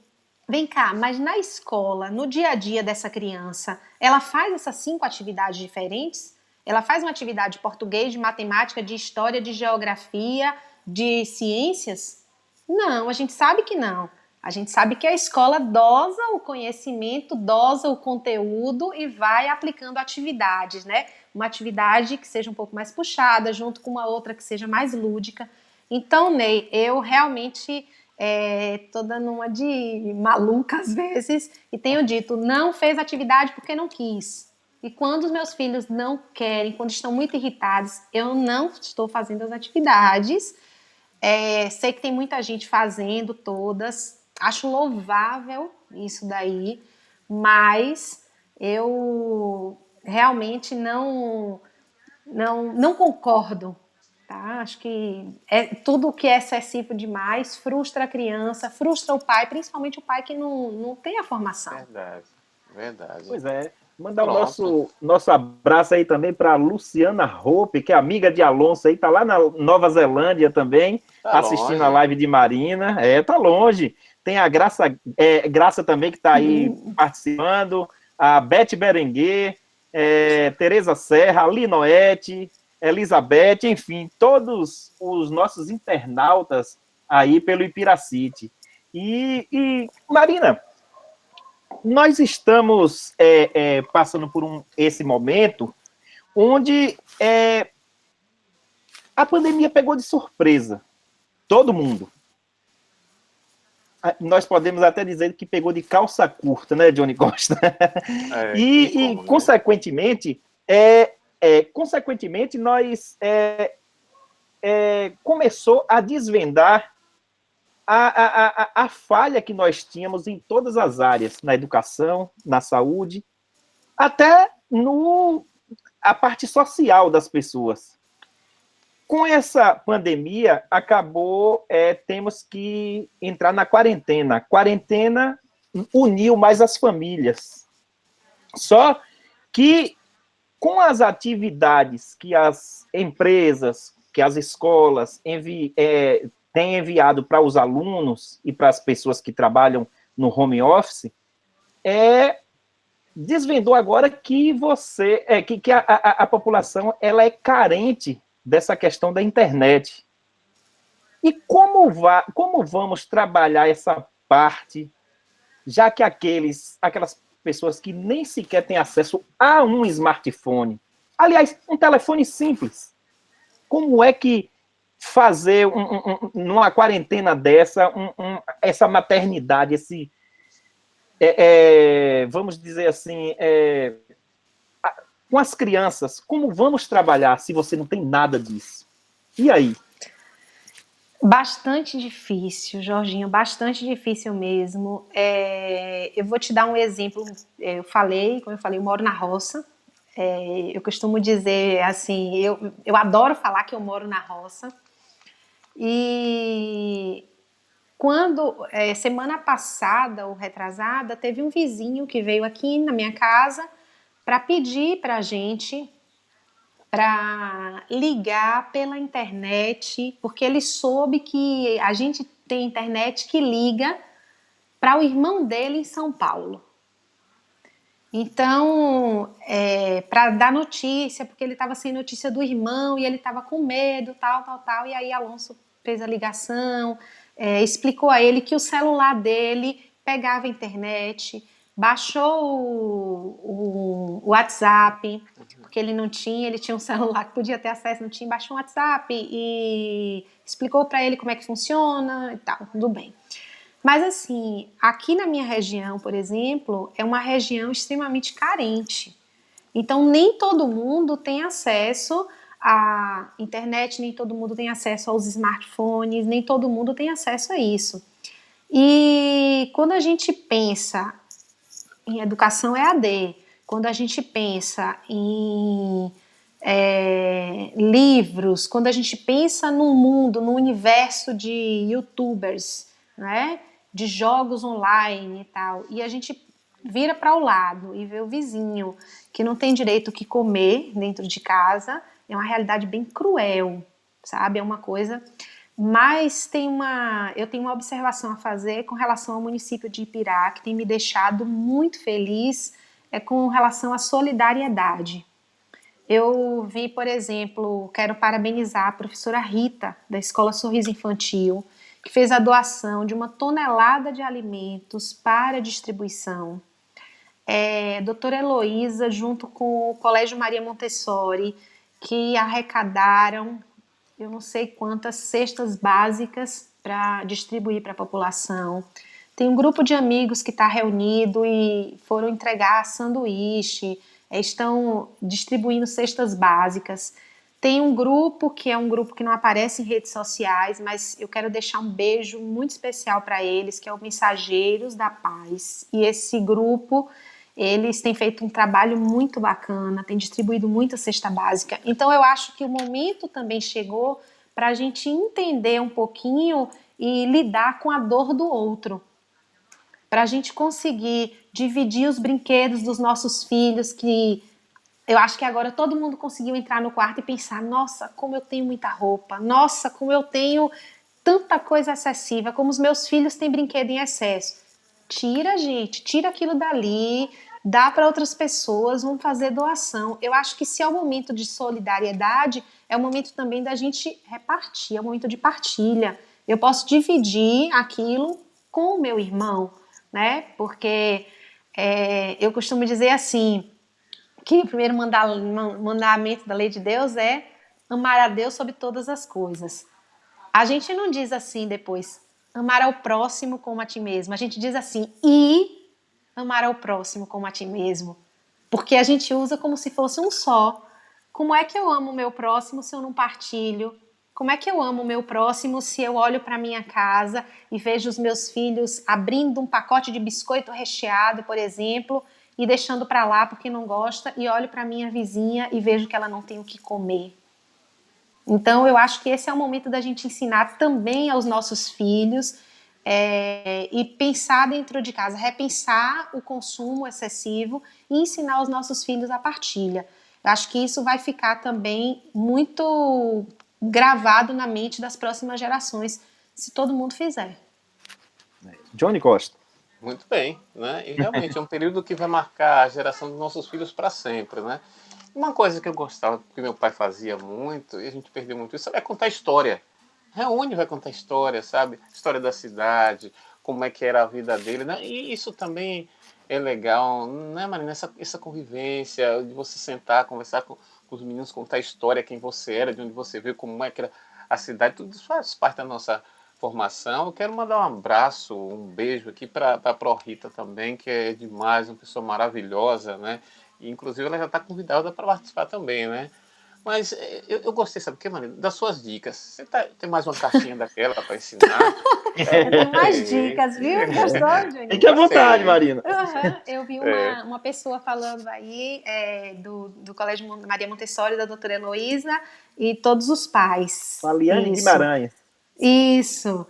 vem cá, mas na escola, no dia a dia dessa criança, ela faz essas 5 atividades diferentes? Ela faz uma atividade de português, de matemática, de história, de geografia, de ciências? Não, a gente sabe que não. A gente sabe que a escola dosa o conhecimento, dosa o conteúdo e vai aplicando atividades, né? Uma atividade que seja um pouco mais puxada, junto com uma outra que seja mais lúdica. Então, Ney, eu realmente tô dando uma de maluca às vezes e tenho dito, não fez atividade porque não quis. E quando os meus filhos não querem, quando estão muito irritados, eu não estou fazendo as atividades. Sei que tem muita gente fazendo todas, acho louvável isso daí, mas eu realmente não concordo, tá? Acho que tudo que é excessivo demais frustra a criança, frustra o pai, principalmente o pai que não tem a formação. Verdade, verdade. Pois é. Mandar o Pronto. nosso abraço aí também para Luciana Hope, que é amiga de Alonso aí, tá lá na Nova Zelândia também, Tá assistindo a longe. live de Marina. Tá longe. Tem a Graça também que está aí participando, a Beth Berenguer, Tereza Serra, Linoete, Elizabeth, enfim, todos os nossos internautas aí pelo Ipiracity. E Marina, nós estamos passando por esse momento onde a pandemia pegou de surpresa todo mundo. Nós podemos até dizer que pegou de calça curta, né, Johnny Costa? E E como, né? consequentemente, nós começou a desvendar a falha que nós tínhamos em todas as áreas, na educação, na saúde, até a parte social das pessoas. Com essa pandemia, temos que entrar na quarentena. A quarentena uniu mais as famílias. Só que com as atividades que as empresas, que as escolas têm enviado para os alunos e para as pessoas que trabalham no home office, desvendou agora que a população ela é carente dessa questão da internet. E como vamos trabalhar essa parte, já que aquelas pessoas que nem sequer têm acesso a um smartphone, aliás, um telefone simples, como é que fazer numa quarentena dessa, essa maternidade, vamos dizer assim, com as crianças, como vamos trabalhar se você não tem nada disso? E aí? Bastante difícil, Jorginho, bastante difícil mesmo. Eu vou te dar um exemplo. Como eu falei, eu moro na roça. Eu costumo dizer assim, eu adoro falar que eu moro na roça. E semana passada ou retrasada, teve um vizinho que veio aqui na minha casa para pedir para a gente para ligar pela internet, porque ele soube que a gente tem internet que liga para o irmão dele em São Paulo. Então, para dar notícia, porque ele estava sem notícia do irmão e ele estava com medo, tal. E aí Alonso fez a ligação, explicou a ele que o celular dele pegava a internet, baixou o WhatsApp, porque ele tinha um celular que podia ter acesso, não tinha, baixou o WhatsApp e explicou para ele como é que funciona e tal, tudo bem. Mas assim, aqui na minha região, por exemplo, é uma região extremamente carente. Então, nem todo mundo tem acesso à internet, nem todo mundo tem acesso aos smartphones, nem todo mundo tem acesso a isso. E quando a gente pensa em educação EAD, quando a gente pensa em livros, quando a gente pensa no mundo, no universo de youtubers, né, de jogos online e tal, e a gente vira para o lado e vê o vizinho que não tem direito o que comer dentro de casa, é uma realidade bem cruel, sabe? É uma coisa. Mas eu tenho uma observação a fazer com relação ao município de Ipirá, que tem me deixado muito feliz, com relação à solidariedade. Eu vi, por exemplo, quero parabenizar a professora Rita, da Escola Sorriso Infantil, que fez a doação de 1 tonelada de alimentos para distribuição. Doutora Heloísa, junto com o Colégio Maria Montessori, que arrecadaram, eu não sei quantas cestas básicas para distribuir para a população. Tem um grupo de amigos que está reunido e foram entregar sanduíche, estão distribuindo cestas básicas. Tem um grupo que é um grupo que não aparece em redes sociais, mas eu quero deixar um beijo muito especial para eles, que é o Mensageiros da Paz. E esse grupo, eles têm feito um trabalho muito bacana, têm distribuído muita cesta básica. Então eu acho que o momento também chegou para a gente entender um pouquinho e lidar com a dor do outro. Para a gente conseguir dividir os brinquedos dos nossos filhos, que eu acho que agora todo mundo conseguiu entrar no quarto e pensar, nossa, como eu tenho muita roupa, nossa, como eu tenho tanta coisa excessiva, como os meus filhos têm brinquedo em excesso. Tira, gente, tira aquilo dali, dá para outras pessoas, vamos fazer doação. Eu acho que se é um momento de solidariedade, é o momento também da gente repartir, é um momento de partilha. Eu posso dividir aquilo com o meu irmão, né? Porque eu costumo dizer assim, que o primeiro mandamento da lei de Deus é amar a Deus sobre todas as coisas. A gente não diz assim depois, amar ao próximo como a ti mesmo. A gente diz assim, e amar ao próximo como a ti mesmo. Porque a gente usa como se fosse um só. Como é que eu amo o meu próximo se eu não partilho? Como é que eu amo o meu próximo se eu olho para minha casa e vejo os meus filhos abrindo um pacote de biscoito recheado, por exemplo, e deixando para lá porque não gosta, e olho para minha vizinha e vejo que ela não tem o que comer? Então, eu acho que esse é o momento da gente ensinar também aos nossos filhos e pensar dentro de casa, repensar o consumo excessivo e ensinar os nossos filhos a partilha. Eu acho que isso vai ficar também muito gravado na mente das próximas gerações, se todo mundo fizer. Johnny Costa. Muito bem, né? E realmente é um período que vai marcar a geração dos nossos filhos para sempre, né? Uma coisa que eu gostava, que meu pai fazia muito, e a gente perdeu muito isso, é contar história. Reúne, vai contar história, sabe? História da cidade, como é que era a vida dele, né? E isso também é legal, né, Marina? Essa convivência, de você sentar, conversar com os meninos, contar história, quem você era, de onde você veio, como é que era a cidade, tudo isso faz parte da nossa formação. Eu quero mandar um abraço, um beijo aqui para a Pro Rita também, que é demais, uma pessoa maravilhosa, né? E, inclusive ela já está convidada para participar também, né? Mas eu gostei, sabe o que, Marina? Das suas dicas. Você tem mais uma caixinha daquela para ensinar? Eu tenho mais Gostei. dicas, viu? Gostou, Johnny? Fique à vontade, Gostei. Marina. Uhum. Eu vi É. uma pessoa falando aí do Colégio Maria Montessori, da doutora Heloísa, e todos os pais. Faliane Isso, Guimarães. isso.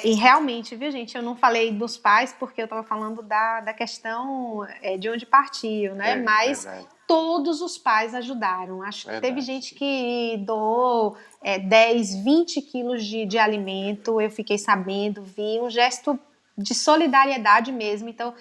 E realmente, viu, gente, eu não falei dos pais porque eu estava falando da questão de onde partiu, né? Mas Verdade. todos os pais ajudaram. Acho que teve Verdade. gente que doou 10, 20 quilos de alimento, eu fiquei sabendo, vi um gesto de solidariedade mesmo. Então,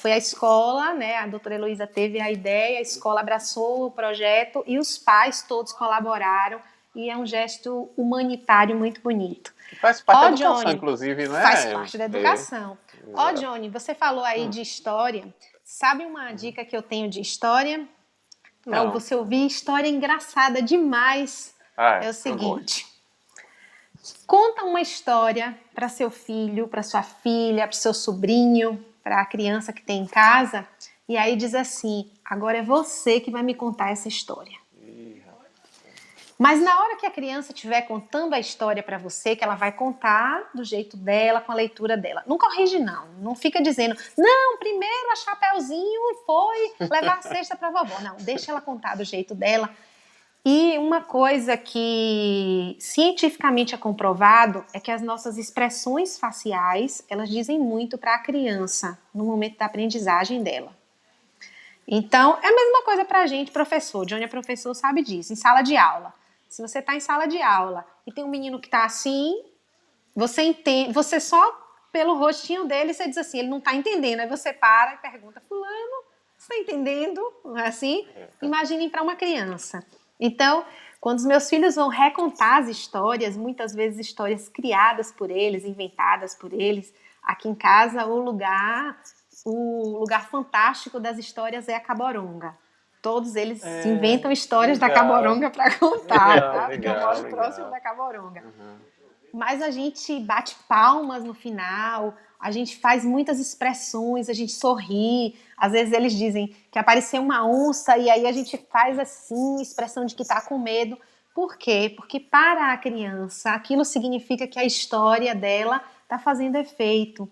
foi a escola, né? A doutora Heloísa teve a ideia, a escola abraçou o projeto e os pais todos colaboraram. E é um gesto humanitário muito bonito. Que faz parte da Ó, educação, Johnny, inclusive, faz né? parte da educação. Ó, Exato. Johnny, você falou aí de história. Sabe uma dica que eu tenho de história? Para Não. você ouvir história engraçada demais. É o Eu gosto. seguinte: conta uma história para seu filho, para sua filha, para seu sobrinho, para a criança que tem em casa, e aí diz assim: agora é você que vai me contar essa história. Mas na hora que a criança estiver contando a história para você, que ela vai contar do jeito dela, com a leitura dela. Não corrige, não. Não fica dizendo, não, primeiro a Chapeuzinho foi levar a cesta para a vovó. Não, deixa ela contar do jeito dela. E uma coisa que cientificamente é comprovado é que as nossas expressões faciais, elas dizem muito para a criança no momento da aprendizagem dela. Então, é a mesma coisa para a gente, professor. Johnny é professor, sabe disso, em sala de aula. Se você está em sala de aula e tem um menino que está assim, você entende, você só pelo rostinho dele, você diz assim, ele não está entendendo. Aí você para e pergunta, fulano, você está entendendo? Não é assim? Imaginem para uma criança. Então, quando os meus filhos vão recontar as histórias, muitas vezes histórias criadas por eles, inventadas por eles, aqui em casa o lugar fantástico das histórias é a Caboronga. Todos eles inventam histórias da Legal. Caboronga para contar, tá? Porque eu Legal, moro próximo legal. da Caboronga. Uhum. mas a gente bate palmas no final, a gente faz muitas expressões, a gente sorri. Às vezes eles dizem que apareceu uma onça e aí a gente faz assim, expressão de que está com medo. Por quê? Porque para a criança aquilo significa que a história dela está fazendo efeito.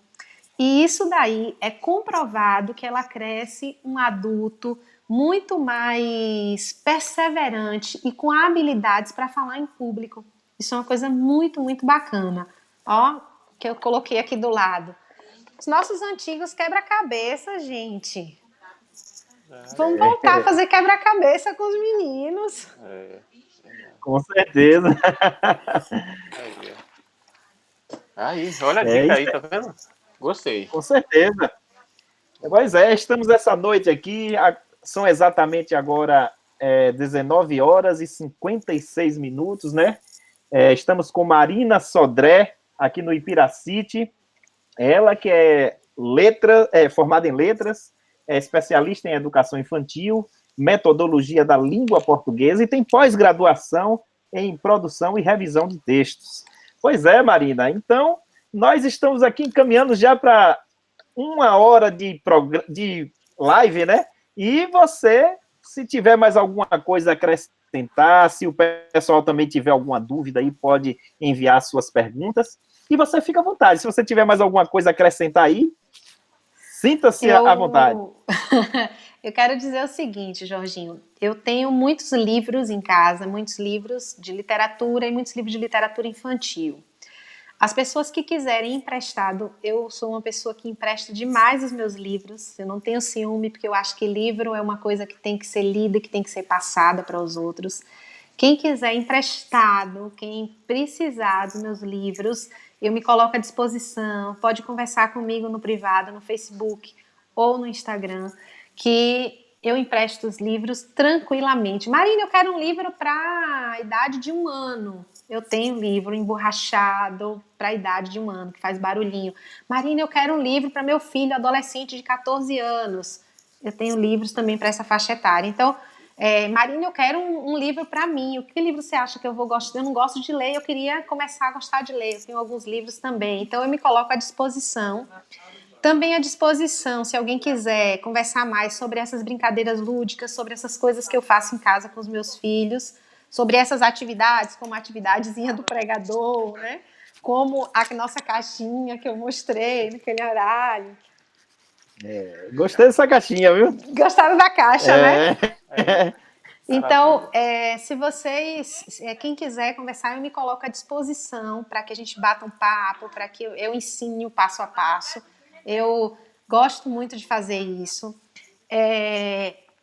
E isso daí é comprovado que ela cresce um adulto muito mais perseverante e com habilidades para falar em público. Isso é uma coisa muito, muito bacana. Ó, que eu coloquei aqui do lado. Os nossos antigos quebra-cabeça, gente. Vamos voltar a fazer quebra-cabeça com os meninos. Com certeza. Aí, olha a dica aí, tá vendo? Gostei. Com certeza. Pois é, estamos essa noite aqui, são exatamente agora 19 horas e 56 minutos, né? Estamos com Marina Sodré, aqui no Ipiracity, ela que é formada em letras, é especialista em educação infantil, metodologia da língua portuguesa e tem pós-graduação em produção e revisão de textos. Pois é, Marina, então nós estamos aqui encaminhando já para 1 hora de live, né? E você, se tiver mais alguma coisa a acrescentar, se o pessoal também tiver alguma dúvida aí, pode enviar suas perguntas. E você fica à vontade. Se você tiver mais alguma coisa a acrescentar aí, sinta-se à vontade. Eu quero dizer o seguinte, Jorginho. Eu tenho muitos livros em casa, muitos livros de literatura e muitos livros de literatura infantil. As pessoas que quiserem emprestado, eu sou uma pessoa que empresta demais os meus livros. Eu não tenho ciúme, porque eu acho que livro é uma coisa que tem que ser lida, que tem que ser passada para os outros. Quem quiser emprestado, quem precisar dos meus livros, eu me coloco à disposição. Pode conversar comigo no privado, no Facebook ou no Instagram, que eu empresto os livros tranquilamente. Marina, eu quero um livro para a idade de 1 ano. Eu tenho livro emborrachado para a idade de 1 ano, que faz barulhinho. Marina, eu quero um livro para meu filho, adolescente de 14 anos. Eu tenho livros também para essa faixa etária. Então, Marina, eu quero um livro para mim. O que livro você acha que eu vou gostar? Eu não gosto de ler, eu queria começar a gostar de ler. Eu tenho alguns livros também. Então, eu me coloco à disposição. Também à disposição, se alguém quiser conversar mais sobre essas brincadeiras lúdicas, sobre essas coisas que eu faço em casa com os meus filhos, sobre essas atividades, como a atividadezinha do pregador, né? Como a nossa caixinha que eu mostrei naquele horário. Gostei dessa caixinha, viu? Gostaram da caixa, né? Então, Maravilha. se vocês, quem quiser conversar, eu me coloco à disposição para que a gente bata um papo, para que eu ensine o passo a passo. Eu gosto muito de fazer isso.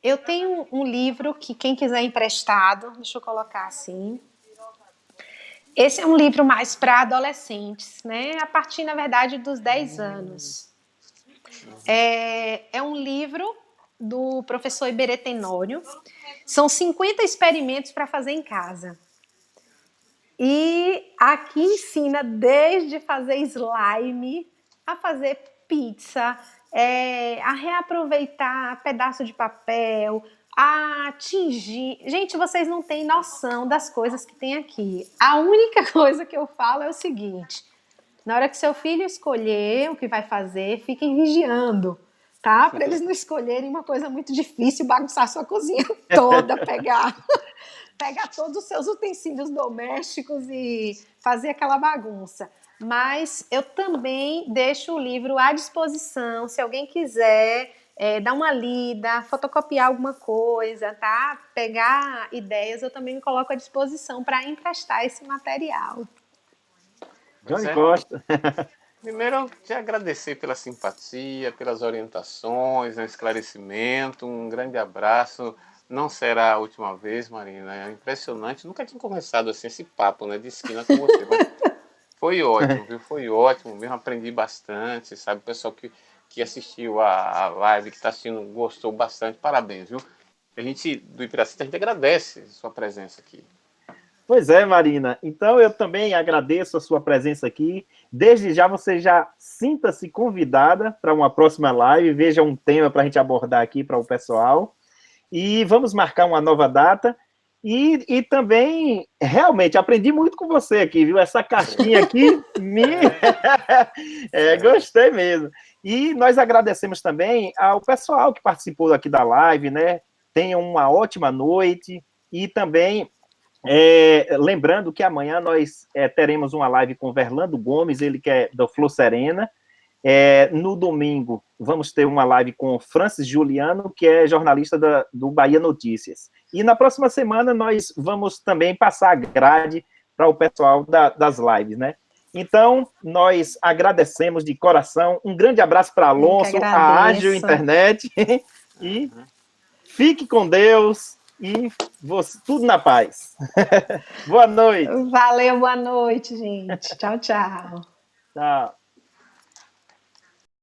Eu tenho um livro que quem quiser emprestado, deixa eu colocar assim. Esse é um livro mais para adolescentes, né? A partir, na verdade, dos 10 anos. É um livro do professor Iberê Tenório. São 50 experimentos para fazer em casa. E aqui ensina desde fazer slime, a fazer pizza, a reaproveitar pedaço de papel, a tingir. Gente, vocês não têm noção das coisas que tem aqui. A única coisa que eu falo é o seguinte: na hora que seu filho escolher o que vai fazer, fiquem vigiando, tá? Para eles não escolherem uma coisa muito difícil, bagunçar sua cozinha toda, pegar todos os seus utensílios domésticos e fazer aquela bagunça. Mas eu também deixo o livro à disposição, se alguém quiser dar uma lida, fotocopiar alguma coisa, tá? Pegar ideias, eu também me coloco à disposição para emprestar esse material. Johnny Costa. Primeiro, eu te agradecer pela simpatia, pelas orientações, né, esclarecimento, um grande abraço. Não será a última vez, Marina, é impressionante. Nunca tinha começado assim esse papo, né, de esquina com você, mas foi ótimo, viu? Foi ótimo mesmo, aprendi bastante, sabe? O pessoal que assistiu a live, que está assistindo, gostou bastante, parabéns, viu? A gente, do Ipiracity, a gente agradece a sua presença aqui. Pois é, Marina. Então, eu também agradeço a sua presença aqui. Desde já, você já sinta-se convidada para uma próxima live. Veja um tema para a gente abordar aqui para o pessoal. E vamos marcar uma nova data. E também, realmente, aprendi muito com você aqui, viu? Essa caixinha aqui, gostei mesmo. E nós agradecemos também ao pessoal que participou aqui da live, né? Tenham uma ótima noite e também lembrando que amanhã nós teremos uma live com o Verlando Gomes, ele que é do Flor Serena. No domingo, vamos ter uma live com o Francis Juliano, que é jornalista do Bahia Notícias. E na próxima semana nós vamos também passar a grade para o pessoal das lives, né? Então, nós agradecemos de coração. Um grande abraço para Alonso, a Ágil Internet. E fique com Deus e tudo na paz. Boa noite. Valeu, boa noite, gente. Tchau, tchau. Tchau.